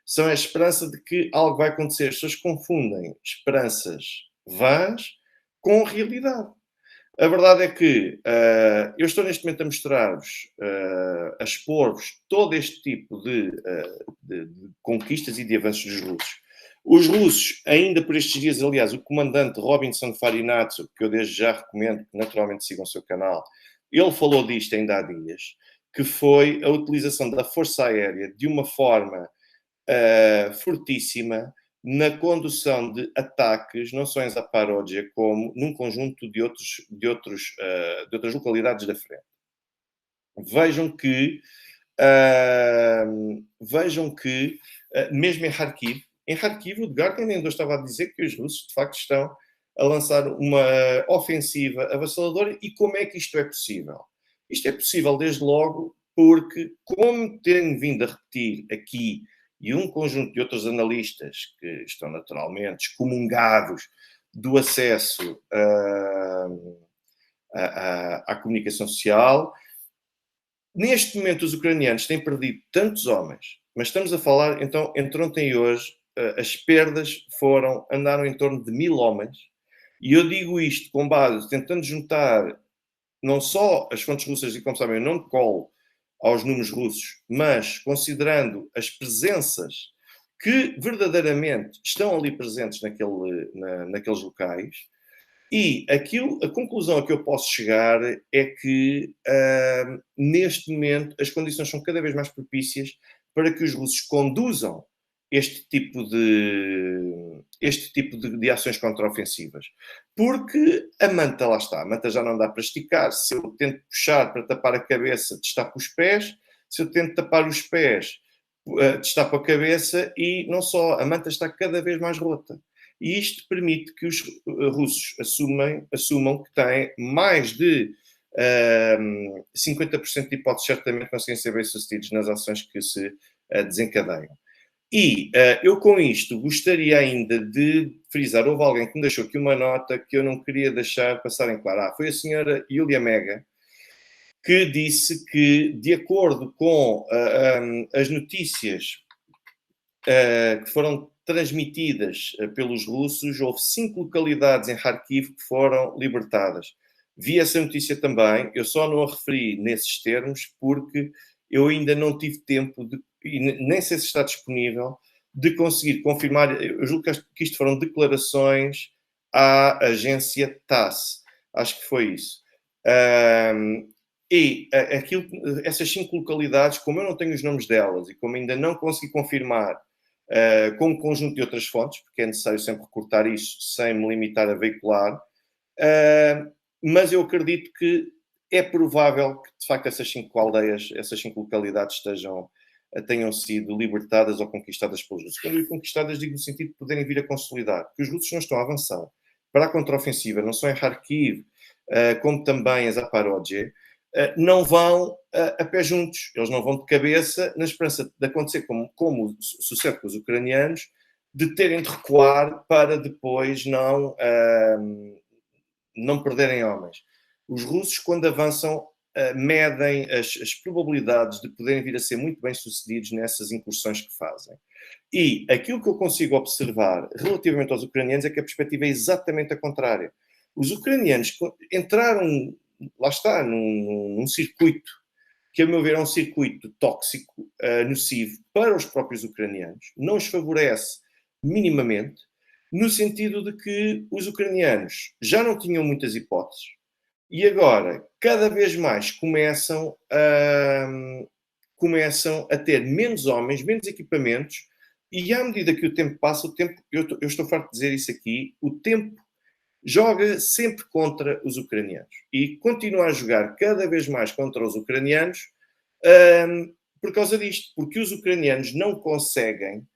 São a esperança de que algo vai acontecer. As pessoas confundem esperanças vãs com realidade. A verdade é que eu estou neste momento a mostrar-vos, a expor-vos todo este tipo de conquistas e de avanços dos russos. Os russos, ainda por estes dias, aliás, o comandante Robinson Farinazzo, que eu desde já recomendo que naturalmente sigam o seu canal, ele falou disto ainda há dias, que foi a utilização da Força Aérea de uma forma fortíssima na condução de ataques, não só em Zaparódia, como num conjunto de outras localidades da frente. Vejam que, mesmo em Kharkiv, o Guardian ainda estava a dizer que os russos, de facto, estão a lançar uma ofensiva avassaladora. E como é que isto é possível? Isto é possível, desde logo, porque, como tenho vindo a repetir aqui, e um conjunto de outros analistas que estão naturalmente excomungados do acesso à comunicação social, neste momento os ucranianos têm perdido tantos homens, mas estamos a falar, então, entre ontem e hoje, as perdas andaram em torno de 1000 homens, e eu digo isto com base, tentando juntar não só as fontes russas, e como sabem, eu não colo aos números russos, mas considerando as presenças que verdadeiramente estão ali presentes naqueles locais. E a conclusão a que eu posso chegar é que, neste momento, as condições são cada vez mais propícias para que os russos conduzam este tipo de ações contraofensivas. Porque a manta, lá está, a manta já não dá para esticar. Se eu tento puxar para tapar a cabeça, destapo os pés. Se eu tento tapar os pés, destapo a cabeça, e não só, a manta está cada vez mais rota. E isto permite que os russos assumam que têm mais de 50% de hipóteses certamente de conseguirem ser bem-sucedidos nas ações que se desencadeiam. E eu com isto gostaria ainda de frisar, houve alguém que me deixou aqui uma nota que eu não queria deixar passar em claro. Foi a senhora Yulia Mega, que disse que, de acordo com as notícias que foram transmitidas pelos russos, houve 5 localidades em Kharkiv que foram libertadas. Vi essa notícia também, eu só não a referi nesses termos porque eu ainda não tive tempo, e nem sei se está disponível, de conseguir confirmar. Eu julgo que isto foram declarações à agência TASS, acho que foi isso. Essas 5 localidades, como eu não tenho os nomes delas e como ainda não consegui confirmar com um conjunto de outras fontes, porque é necessário sempre recortar isso sem me limitar a veicular, mas eu acredito que é provável que, de facto, essas 5 aldeias, essas 5 localidades tenham sido libertadas ou conquistadas pelos russos. Quando digo conquistadas, digo no sentido de poderem vir a consolidar, que os russos não estão a avançar para a contraofensiva, não só em Kharkiv, como também em Zaporozhye, não vão a pé juntos. Eles não vão de cabeça na esperança de acontecer como sucede com os ucranianos, de terem de recuar para depois não perderem homens. Os russos, quando avançam, medem as probabilidades de poderem vir a ser muito bem sucedidos nessas incursões que fazem. E aquilo que eu consigo observar relativamente aos ucranianos é que a perspectiva é exatamente a contrária. Os ucranianos entraram, lá está, num circuito que, a meu ver, é um circuito tóxico, nocivo para os próprios ucranianos, não os favorece minimamente, no sentido de que os ucranianos já não tinham muitas hipóteses e agora, cada vez mais, começam a ter menos homens, menos equipamentos, e à medida que o tempo passa, eu estou farto de dizer isso aqui, o tempo joga sempre contra os ucranianos. E continua a jogar cada vez mais contra os ucranianos por causa disto. Porque os ucranianos não conseguem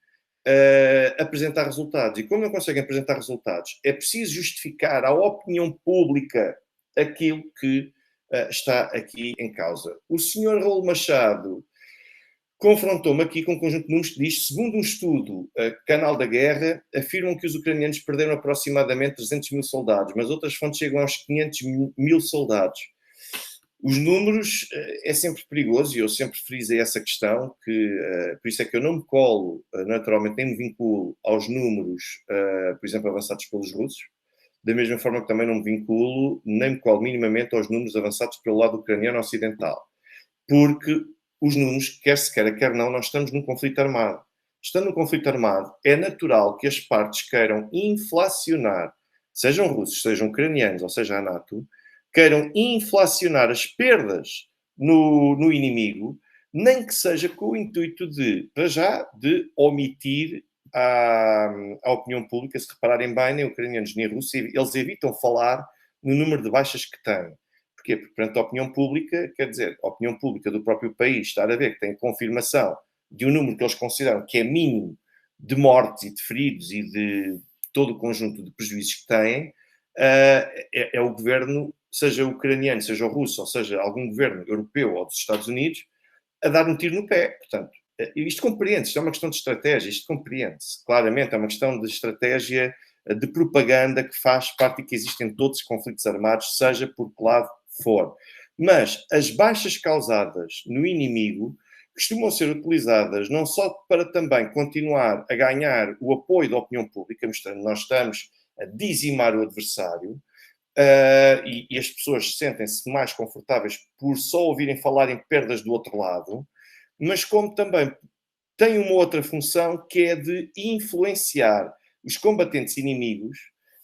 apresentar resultados. E como não conseguem apresentar resultados, é preciso justificar à opinião pública aquilo que está aqui em causa. O senhor Raul Machado confrontou-me aqui com um conjunto de números que diz, segundo um estudo, Canal da Guerra, afirmam que os ucranianos perderam aproximadamente 300 mil soldados, mas outras fontes chegam aos 500 mil soldados. Os números é sempre perigoso e eu sempre frisei essa questão, por isso é que eu não me colo, naturalmente, nem me vinculo aos números, por exemplo, avançados pelos russos, da mesma forma que também não me vinculo, nem me colo minimamente aos números avançados pelo lado ucraniano ocidental. Porque os números, quer se queira, quer não, nós estamos num conflito armado. Estando num conflito armado, é natural que as partes queiram inflacionar, sejam russos, sejam ucranianos, ou seja, a NATO, queiram inflacionar as perdas no inimigo, nem que seja com o intuito de, para já, de omitir à opinião pública, se repararem bem, nem ucranianos nem russos, eles evitam falar no número de baixas que têm. Porquê? Porque perante a opinião pública, quer dizer, a opinião pública do próprio país estar a ver que tem confirmação de um número que eles consideram que é mínimo de mortes e de feridos e de todo o conjunto de prejuízos que têm, é o governo, seja ucraniano, seja o russo, ou seja, algum governo europeu ou dos Estados Unidos, a dar um tiro no pé. Portanto, isto compreende-se, isto é uma questão de estratégia, isto compreende-se. Claramente, é uma questão de estratégia de propaganda que faz parte e que existe em todos os conflitos armados, seja por que lado for. Mas as baixas causadas no inimigo costumam ser utilizadas não só para também continuar a ganhar o apoio da opinião pública, mostrando que nós estamos a dizimar o adversário, e as pessoas sentem-se mais confortáveis por só ouvirem falar em perdas do outro lado, mas como também tem uma outra função que é de influenciar os combatentes inimigos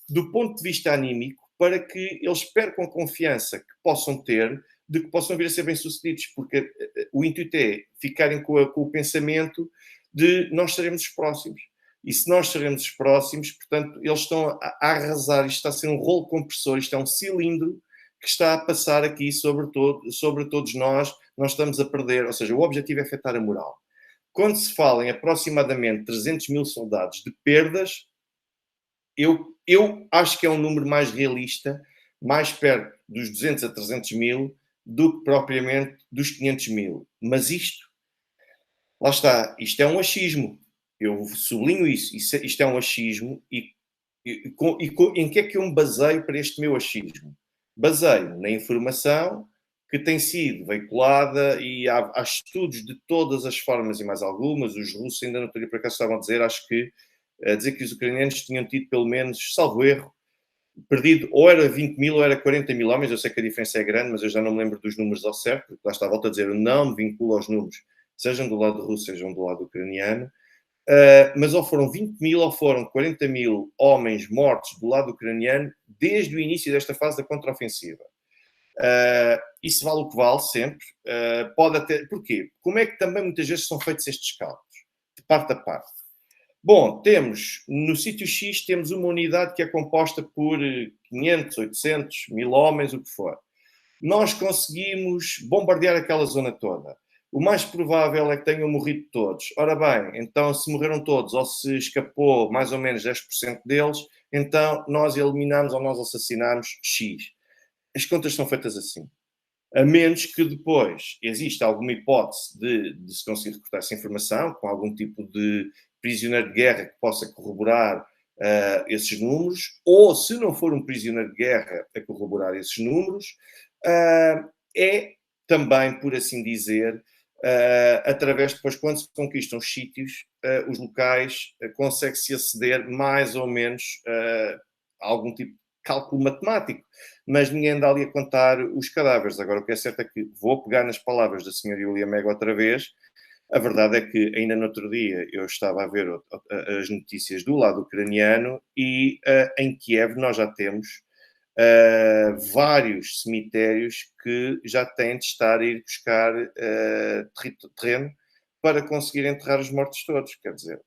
do ponto de vista anímico para que eles percam a confiança que possam ter de que possam vir a ser bem-sucedidos, porque o intuito é ficarem com o pensamento de nós seremos os próximos. E se nós seremos os próximos, portanto, eles estão a arrasar, isto está a ser um rolo compressor, isto é um cilindro que está a passar aqui sobre todos nós estamos a perder, ou seja, o objetivo é afetar a moral. Quando se fala em aproximadamente 300 mil soldados de perdas, eu acho que é um número mais realista, mais perto dos 200 a 300 mil do que propriamente dos 500 mil. Mas isto, lá está, isto é um achismo. Eu sublinho isso. Isto é um achismo em que é que eu me baseio para este meu achismo? Baseio na informação que tem sido veiculada e há estudos de todas as formas e mais algumas. Os russos ainda não teria por acaso estavam a dizer, acho que a dizer que os ucranianos tinham tido pelo menos, salvo erro, perdido ou era 20 mil ou era 40 mil homens. Eu sei que a diferença é grande, mas eu já não me lembro dos números ao certo, porque lá está a volta a dizer, eu não me vinculo aos números, sejam do lado russo, sejam do lado ucraniano. Mas ou foram 20 mil ou foram 40 mil homens mortos do lado ucraniano desde o início desta fase da contraofensiva. Isso vale o que vale sempre. Pode até... Porquê? Como é que também muitas vezes são feitos estes cálculos? De parte a parte. Bom, temos, no sítio X, temos uma unidade que é composta por 500, 800, 1000 homens, o que for. nós conseguimos bombardear aquela zona toda. O mais provável é que tenham morrido todos. Ora bem, então se morreram todos ou se escapou mais ou menos 10% deles, então nós eliminamos ou nós assassinamos X. As contas são feitas assim. A menos que depois exista alguma hipótese de se conseguir recortar essa informação, com algum tipo de prisioneiro de guerra que possa corroborar esses números, ou se não for um prisioneiro de guerra a corroborar esses números, é também, por assim dizer, através depois, quando se conquistam os sítios, os locais, consegue-se aceder mais ou menos a algum tipo de cálculo matemático, mas ninguém anda ali a contar os cadáveres. Agora, o que é certo é que vou pegar nas palavras da senhora Yulia Mega outra vez. A verdade é que ainda no outro dia eu estava a ver as notícias do lado ucraniano e em Kiev nós já temos vários cemitérios que já têm de estar a ir buscar terreno para conseguir enterrar os mortos todos. Quer dizer,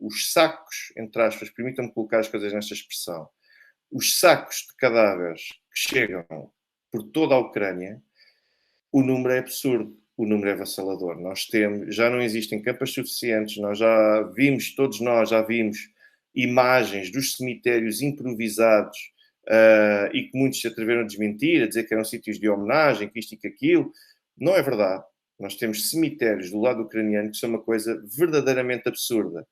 os sacos, entre aspas, permitam-me colocar as coisas nesta expressão, os sacos de cadáveres que chegam por toda a Ucrânia, o número é absurdo, o número é avassalador. Nós temos, já não existem campas suficientes, todos nós já vimos imagens dos cemitérios improvisados e que muitos se atreveram a desmentir, a dizer que eram sítios de homenagem, que isto e que aquilo. Não é verdade. Nós temos cemitérios do lado ucraniano que são uma coisa verdadeiramente absurda.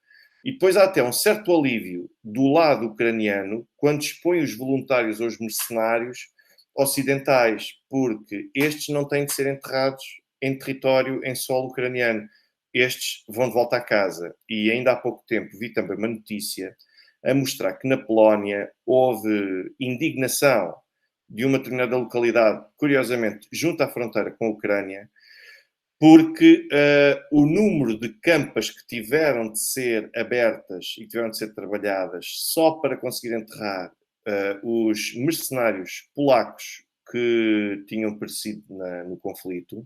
E depois há até um certo alívio do lado ucraniano quando expõe os voluntários ou os mercenários ocidentais, porque estes não têm de ser enterrados em território, em solo ucraniano. Estes vão de volta a casa. E ainda há pouco tempo vi também uma notícia a mostrar que na Polónia houve indignação de uma determinada localidade, curiosamente, junto à fronteira com a Ucrânia, porque o número de campas que tiveram de ser abertas e que tiveram de ser trabalhadas só para conseguir enterrar os mercenários polacos que tinham perecido no conflito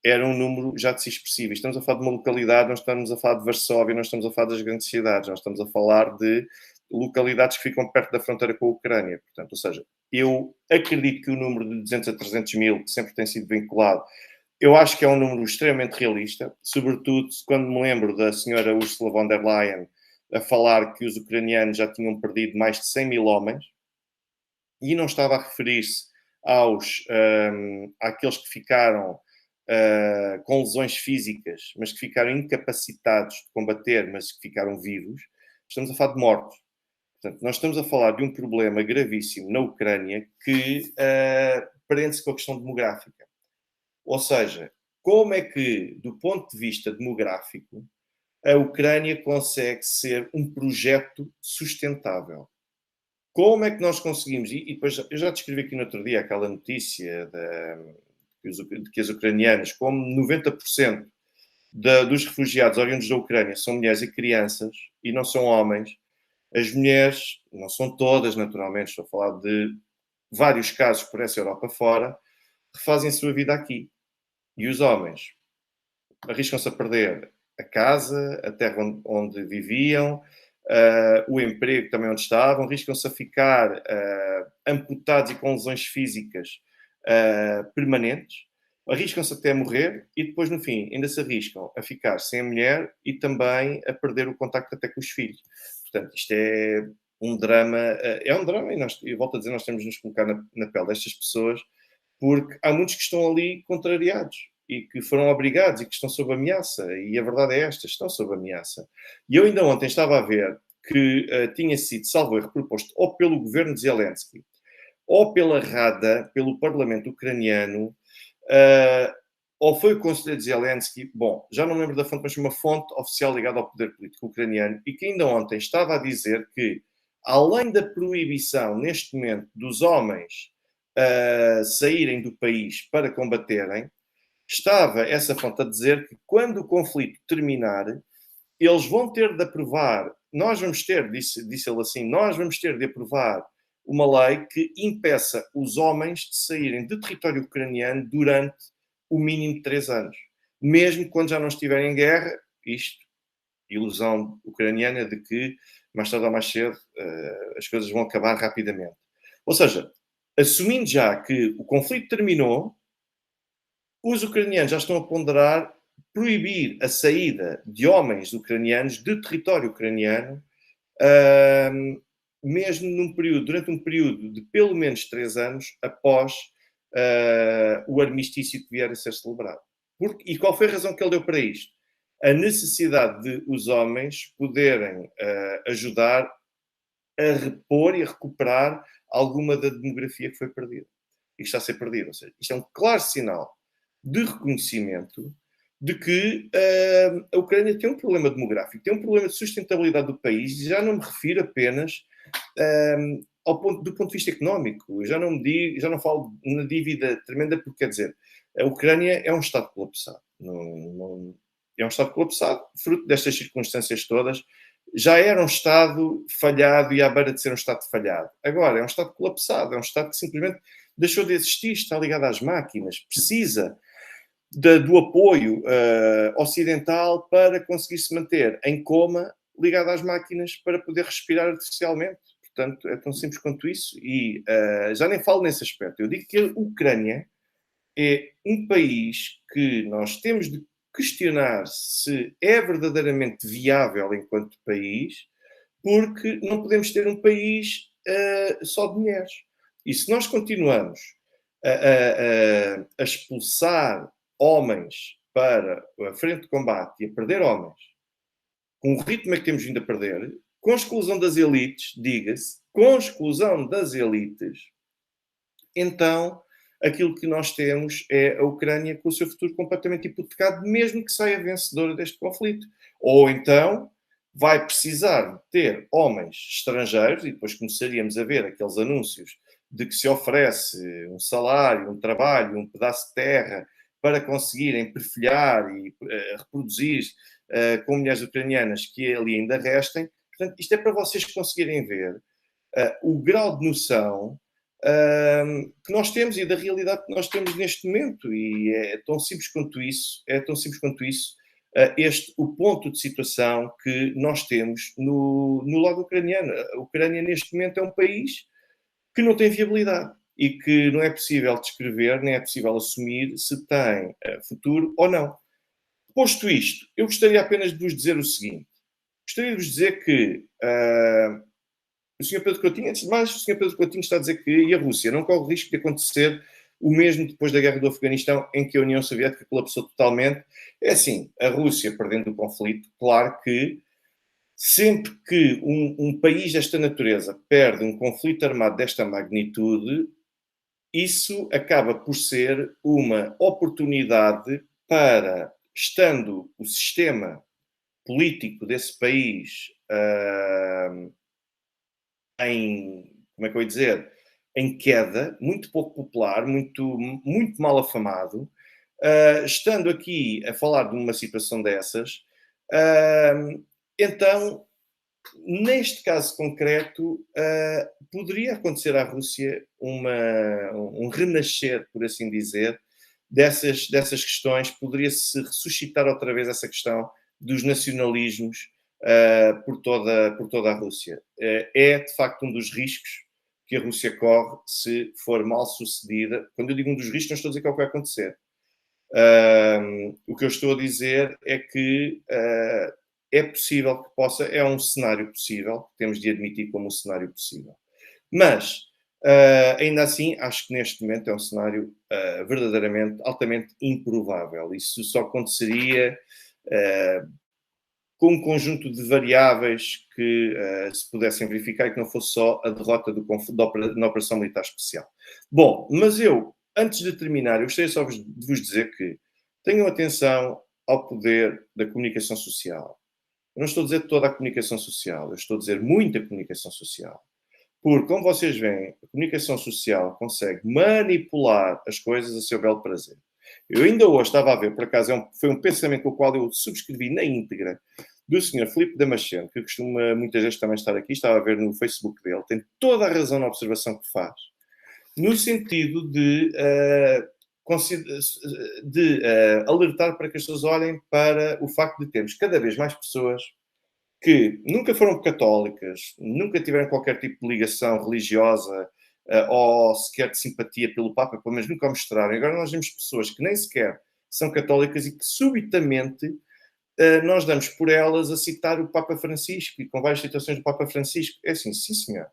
era um número já de si expressivo. Estamos a falar de uma localidade, não estamos a falar de Varsóvia, não estamos a falar das grandes cidades, nós estamos a falar de localidades que ficam perto da fronteira com a Ucrânia. Portanto, ou seja, eu acredito que o número de 200 a 300 mil, que sempre tem sido vinculado, eu acho que é um número extremamente realista, sobretudo quando me lembro da senhora Ursula von der Leyen a falar que os ucranianos já tinham perdido mais de 100 mil homens, e não estava a referir-se àqueles que ficaram com lesões físicas, mas que ficaram incapacitados de combater, mas que ficaram vivos. Estamos a falar de mortos. Portanto, nós estamos a falar de um problema gravíssimo na Ucrânia que prende-se com a questão demográfica. Ou seja, como é que, do ponto de vista demográfico, a Ucrânia consegue ser um projeto sustentável? Como é que nós conseguimos? E depois, eu já descrevi aqui no outro dia aquela notícia de que os ucranianos, como 90% dos refugiados oriundos da Ucrânia são mulheres e crianças, e não são homens, as mulheres, não são todas, naturalmente, estou a falar de vários casos por essa Europa fora, refazem a sua vida aqui. E os homens arriscam-se a perder a casa, a terra onde viviam, o emprego também onde estavam, arriscam-se a ficar amputados e com lesões físicas permanentes, arriscam-se até a morrer e depois, no fim, ainda se arriscam a ficar sem a mulher e também a perder o contacto até com os filhos. Portanto, isto é um drama, e eu volto a dizer, nós temos de nos colocar na pele destas pessoas, porque há muitos que estão ali contrariados e que foram obrigados e que estão sob ameaça. E a verdade é esta, estão sob ameaça. E eu ainda ontem estava a ver que tinha sido, salvo erro, proposto ou pelo governo de Zelensky ou pela Rada, pelo Parlamento ucraniano, ou foi o conselheiro de Zelensky, bom, já não me lembro da fonte, mas uma fonte oficial ligada ao poder político ucraniano, e que ainda ontem estava a dizer que, além da proibição, neste momento, dos homens saírem do país para combaterem, estava essa fonte a dizer que quando o conflito terminar, eles vão ter de aprovar, nós vamos ter, disse ele assim, nós vamos ter de aprovar uma lei que impeça os homens de saírem de território ucraniano durante o mínimo de 3 anos. Mesmo quando já não estiverem em guerra, isto, ilusão ucraniana de que mais tarde ou mais cedo as coisas vão acabar rapidamente. Ou seja, assumindo já que o conflito terminou, os ucranianos já estão a ponderar proibir a saída de homens ucranianos de território ucraniano, mesmo durante um período de pelo menos 3 anos após o armistício que vier a ser celebrado. E qual foi a razão que ele deu para isto? A necessidade de os homens poderem ajudar a repor e a recuperar alguma da demografia que foi perdida e que está a ser perdida. Ou seja, isto é um claro sinal de reconhecimento de que a Ucrânia tem um problema demográfico, tem um problema de sustentabilidade do país, e já não me refiro apenas do ponto de vista económico. Eu já não falo na dívida tremenda, porque, quer dizer, a Ucrânia é um Estado colapsado. É um Estado colapsado, fruto destas circunstâncias todas. Já era um Estado falhado e à beira de ser um Estado falhado. Agora é um Estado colapsado, é um Estado que simplesmente deixou de existir, está ligado às máquinas, precisa do apoio ocidental para conseguir se manter em coma, ligado às máquinas, para poder respirar artificialmente. Portanto, é tão simples quanto isso. E já nem falo nesse aspecto. Eu digo que a Ucrânia é um país que nós temos de questionar se é verdadeiramente viável enquanto país, porque não podemos ter um país só de mulheres. E se nós continuamos a expulsar homens para a frente de combate e a perder homens, com o ritmo que temos vindo a perder, com a exclusão das elites, diga-se, com a exclusão das elites, então aquilo que nós temos é a Ucrânia com o seu futuro completamente hipotecado, mesmo que saia vencedora deste conflito. Ou então vai precisar de ter homens estrangeiros, e depois começaríamos a ver aqueles anúncios de que se oferece um salário, um trabalho, um pedaço de terra para conseguirem perfilhar e reproduzir com mulheres ucranianas que ali ainda restem. Portanto, isto é para vocês conseguirem ver o grau de noção que nós temos e da realidade que nós temos neste momento. E é tão simples quanto isso, o ponto de situação que nós temos no lado ucraniano. A Ucrânia, neste momento, é um país que não tem viabilidade e que não é possível descrever, nem é possível assumir se tem futuro ou não. Posto isto, eu gostaria apenas de vos dizer o seguinte. Gostaria de vos dizer que o Sr. Pedro Coutinho, antes de mais, o Sr. Pedro Coutinho está a dizer que e a Rússia não corre o risco de acontecer o mesmo depois da guerra do Afeganistão, em que a União Soviética colapsou totalmente. É assim, a Rússia perdendo o conflito, claro que sempre que um país desta natureza perde um conflito armado desta magnitude, isso acaba por ser uma oportunidade para, estando o sistema político desse país como é que eu ia dizer, em queda, muito pouco popular, muito mal afamado, estando aqui a falar de uma situação dessas, então, neste caso concreto, poderia acontecer à Rússia um renascer, por assim dizer, dessas questões, poderia-se ressuscitar outra vez essa questão dos nacionalismos por toda a Rússia. É, de facto, um dos riscos que a Rússia corre se for mal sucedida. Quando eu digo um dos riscos, não estou a dizer que é o que vai acontecer. O que eu estou a dizer é que é possível que possa, é um cenário possível, temos de admitir como um cenário possível. Mas, ainda assim, acho que neste momento é um cenário verdadeiramente, altamente improvável. Isso só aconteceria com um conjunto de variáveis que se pudessem verificar e que não fosse só a derrota na Operação Militar Especial. Bom, mas eu, antes de terminar, eu gostaria só de vos dizer que tenham atenção ao poder da comunicação social. Eu não estou a dizer toda a comunicação social, eu estou a dizer muita comunicação social. Porque, como vocês veem, a comunicação social consegue manipular as coisas a seu belo prazer. Eu ainda hoje estava a ver, por acaso, foi um pensamento com o qual eu subscrevi na íntegra, do Sr. Filipe Damasceno, que costuma muitas vezes também estar aqui, estava a ver no Facebook dele, tem toda a razão na observação que faz, no sentido de alertar para que as pessoas olhem para o facto de termos cada vez mais pessoas que nunca foram católicas, nunca tiveram qualquer tipo de ligação religiosa ou sequer de simpatia pelo Papa, pelo menos nunca o mostraram. Agora nós vemos pessoas que nem sequer são católicas e que subitamente nós damos por elas a citar o Papa Francisco e com várias citações do Papa Francisco. É assim, sim senhor.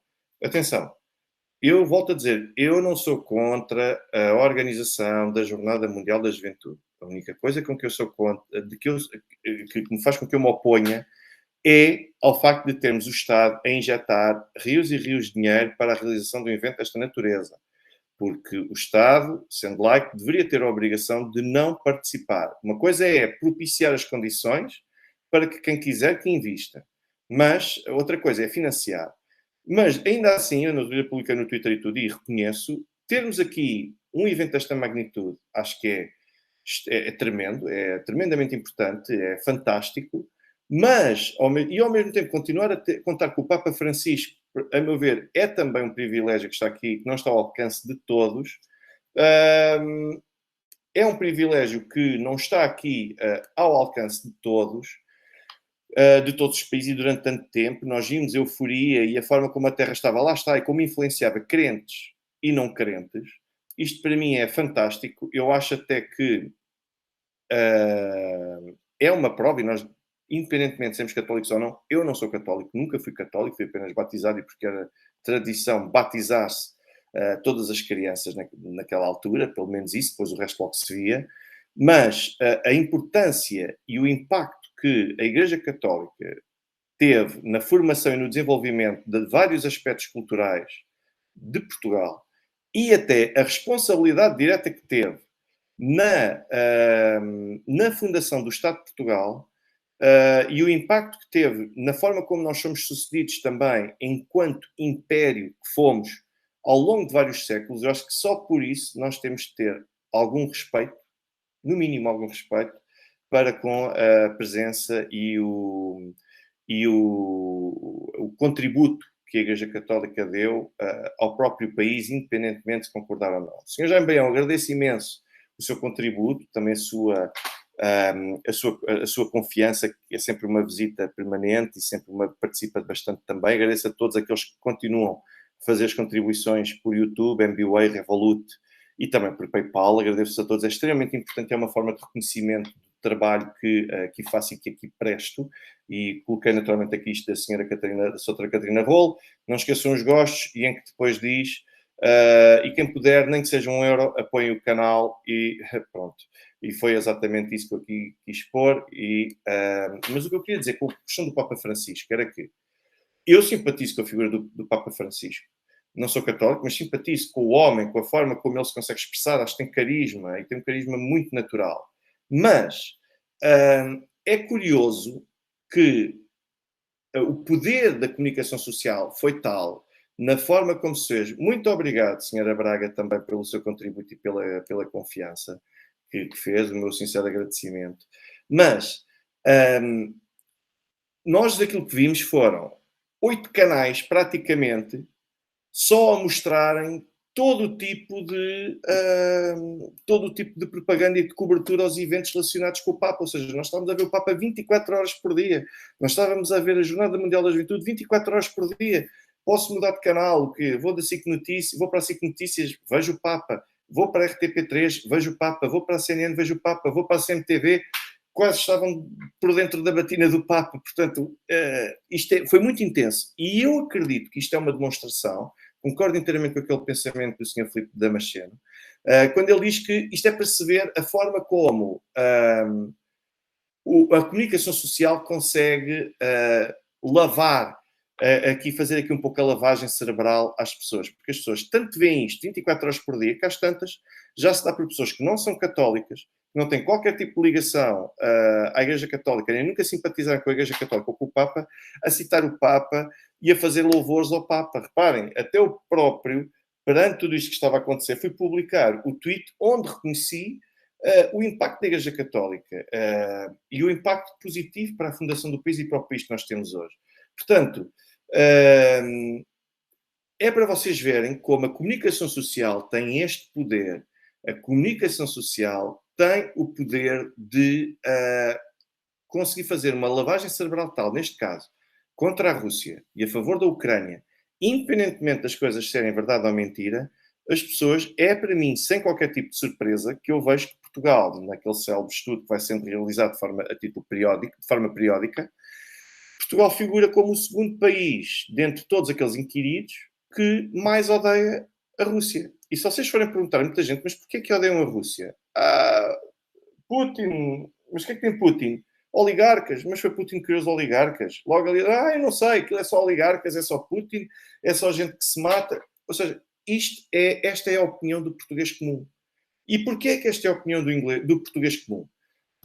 Atenção, eu volto a dizer, eu não sou contra a organização da Jornada Mundial da Juventude. A única coisa com que eu sou contra, que me faz com que eu me oponha, é ao facto de termos o Estado a injetar rios e rios de dinheiro para a realização de um evento desta natureza. Porque o Estado, sendo laico, deveria ter a obrigação de não participar. Uma coisa é propiciar as condições para que quem quiser que invista. Mas outra coisa é financiar. Mas ainda assim, eu publiquei no Twitter e tudo, e reconheço, termos aqui um evento desta magnitude, acho que é tremendo, é tremendamente importante, é fantástico, mas, ao mesmo tempo, continuar a contar com o Papa Francisco, a meu ver, é também um privilégio que está aqui, que não está ao alcance de todos. É um privilégio que não está aqui ao alcance de todos os países, e durante tanto tempo nós vimos a euforia e a forma como a Terra estava lá está e como influenciava crentes e não crentes. Isto para mim é fantástico. Eu acho até que é uma prova, e nós, independentemente de sermos católicos ou não, eu não sou católico, nunca fui católico, fui apenas batizado, e porque era tradição batizar-se todas as crianças naquela altura, pelo menos isso, depois o resto logo se via. Mas a importância e o impacto que a Igreja Católica teve na formação e no desenvolvimento de vários aspectos culturais de Portugal, e até a responsabilidade direta que teve na fundação do Estado de Portugal, e o impacto que teve na forma como nós somos sucedidos também enquanto império que fomos ao longo de vários séculos, eu acho que só por isso nós temos de ter algum respeito, no mínimo algum respeito, para com a presença e o contributo que a Igreja Católica deu ao próprio país, independentemente de concordar ou não. Sr. Jaime Baião, agradeço imenso o seu contributo, também a sua confiança, que é sempre uma visita permanente e sempre participa bastante também. Agradeço a todos aqueles que continuam a fazer as contribuições por YouTube, MBWay, Revolut e também por PayPal. Agradeço a todos, é extremamente importante, é uma forma de reconhecimento do trabalho que aqui faço e que aqui presto, e coloquei naturalmente aqui isto da senhora Catarina, da Sra. Catarina Rolo. Não esqueçam os gostos, e em que depois diz, e quem puder, nem que seja €1, apoiem o canal, e pronto. E foi exatamente isso que eu aqui quis expor. Mas o que eu queria dizer com a questão do Papa Francisco era que eu simpatizo com a figura do Papa Francisco. Não sou católico, mas simpatizo com o homem, com a forma como ele se consegue expressar. Acho que tem carisma, e tem um carisma muito natural. Mas é curioso que o poder da comunicação social foi tal, na forma como se fez. Muito obrigado, Sra. Braga, também pelo seu contributo e pela confiança que fez, o meu sincero agradecimento. Mas nós, daquilo que vimos, foram 8 canais, praticamente, só a mostrarem todo o tipo de propaganda e de cobertura aos eventos relacionados com o Papa. Ou seja, nós estávamos a ver o Papa 24 horas por dia. Nós estávamos a ver a Jornada Mundial da Juventude 24 horas por dia. Posso mudar de canal, o quê? Vou da SIC Notícias, vou para a SIC Notícias, vejo o Papa. Vou para a RTP3, vejo o Papa. Vou para a CNN, vejo o Papa. Vou para a CMTV, quase estavam por dentro da batina do Papa. Portanto, foi muito intenso. E eu acredito que isto é uma demonstração, concordo inteiramente com aquele pensamento do Sr. Filipe Damasceno, quando ele diz que isto é para se ver a forma como a comunicação social consegue lavar, fazer aqui um pouco a lavagem cerebral às pessoas, porque as pessoas tanto veem isto 24 horas por dia, que às tantas já se dá por pessoas que não são católicas, que não têm qualquer tipo de ligação à Igreja Católica, nem nunca simpatizaram com a Igreja Católica ou com o Papa, a citar o Papa e a fazer louvores ao Papa. Reparem, até eu próprio, perante tudo isto que estava a acontecer, fui publicar o tweet onde reconheci o impacto da Igreja Católica e o impacto positivo para a fundação do país e para o país que nós temos hoje. Portanto, é para vocês verem como a comunicação social tem este poder. A comunicação social tem o poder de conseguir fazer uma lavagem cerebral tal, neste caso, contra a Rússia e a favor da Ucrânia, independentemente das coisas serem verdade ou mentira, as pessoas, é para mim, sem qualquer tipo de surpresa, que eu vejo que Portugal, naquele célebre estudo que vai sendo realizado a título periódico, de forma periódica, Portugal figura como o segundo país, dentre todos aqueles inquiridos, que mais odeia a Rússia. E se vocês forem perguntar a muita gente, mas porquê que odeiam a Rússia? Ah, Putin, mas o que é que tem Putin? Oligarcas, mas foi Putin que criou os oligarcas. Logo ali, eu não sei, aquilo é só oligarcas, é só Putin, é só gente que se mata. Ou seja, esta é a opinião do português comum. E porquê é que esta é a opinião do português comum?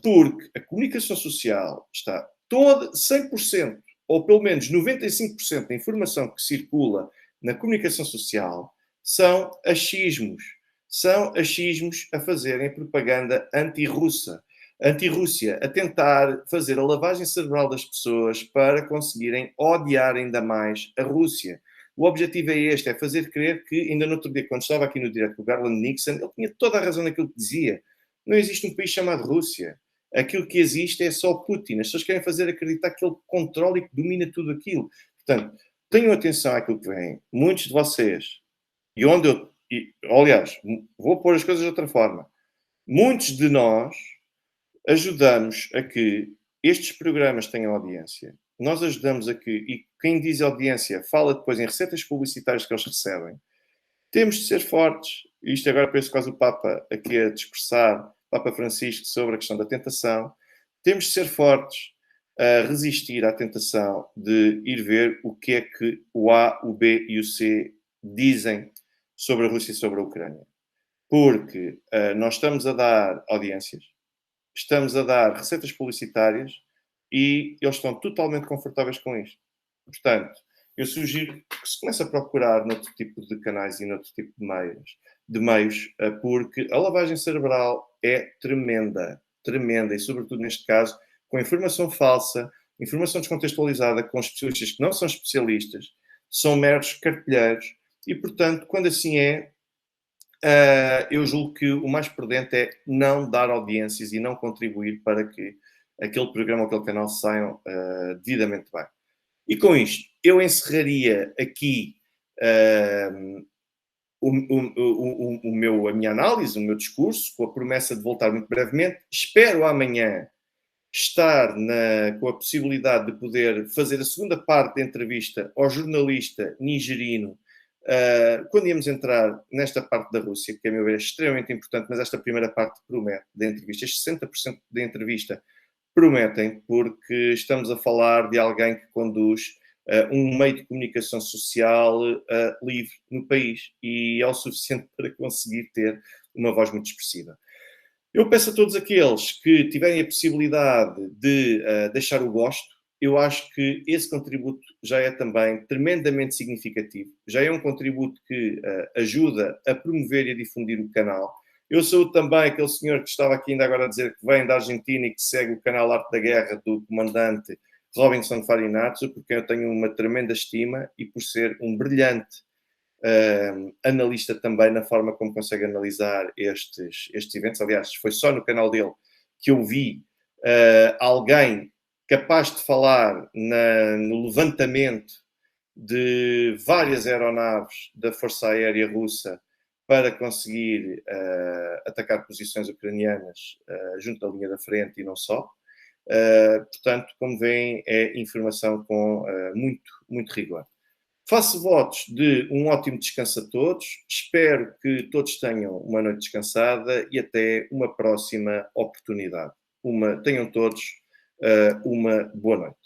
Porque a comunicação social está toda, 100%, ou pelo menos 95% da informação que circula na comunicação social são achismos. São achismos a fazerem propaganda anti-russa. Anti-Rússia, a tentar fazer a lavagem cerebral das pessoas para conseguirem odiar ainda mais a Rússia. O objetivo é este, é fazer crer que, ainda no outro dia, quando estava aqui no direto com o Garland Nixon, ele tinha toda a razão naquilo que dizia. Não existe um país chamado Rússia. Aquilo que existe é só Putin. As pessoas querem fazer acreditar que ele controla e que domina tudo aquilo. Portanto, tenham atenção àquilo que vem. Muitos de vocês, e onde eu... aliás, vou pôr as coisas de outra forma. Muitos de nós ajudamos a que estes programas tenham audiência. Nós ajudamos a que, e quem diz audiência fala depois em receitas publicitárias que eles recebem. Temos de ser fortes. Isto agora parece quase o Papa aqui a dispersar, Papa Francisco, sobre a questão da tentação. Temos de ser fortes a resistir à tentação de ir ver o que é que o A, o B e o C dizem sobre a Rússia e sobre a Ucrânia. Porque nós estamos a dar audiências, estamos a dar receitas publicitárias e eles estão totalmente confortáveis com isto. Portanto, eu sugiro que se comece a procurar noutro tipo de canais e noutro tipo de meios, porque a lavagem cerebral é tremenda, tremenda, e sobretudo neste caso, com informação falsa, informação descontextualizada, com especialistas que não são especialistas, são meros cartilheiros, e portanto, quando assim é, eu julgo que o mais prudente é não dar audiências e não contribuir para que aquele programa ou aquele canal saiam devidamente bem. E com isto, eu encerraria aqui a minha análise, o meu discurso, com a promessa de voltar muito brevemente. Espero amanhã estar com a possibilidade de poder fazer a segunda parte da entrevista ao jornalista nigerino, quando íamos entrar nesta parte da Rússia, que a meu ver é extremamente importante, mas esta primeira parte promete da entrevista, este 60% da entrevista prometem, porque estamos a falar de alguém que conduz um meio de comunicação social livre no país e é o suficiente para conseguir ter uma voz muito expressiva. Eu peço a todos aqueles que tiverem a possibilidade de deixar o gosto. Eu acho que esse contributo já é também tremendamente significativo. Já é um contributo que ajuda a promover e a difundir o canal. Eu sou também aquele senhor que estava aqui ainda agora a dizer que vem da Argentina e que segue o canal Arte da Guerra do comandante Robinson Farinazzo, porque eu tenho uma tremenda estima e por ser um brilhante analista também na forma como consegue analisar estes eventos. Aliás, foi só no canal dele que eu vi alguém capaz de falar no levantamento de várias aeronaves da Força Aérea Russa para conseguir atacar posições ucranianas junto da linha da frente e não só. Portanto, como veem, é informação com muito, muito rigor. Faço votos de um ótimo descanso a todos. Espero que todos tenham uma noite descansada e até uma próxima oportunidade. Tenham todos uma boa noite.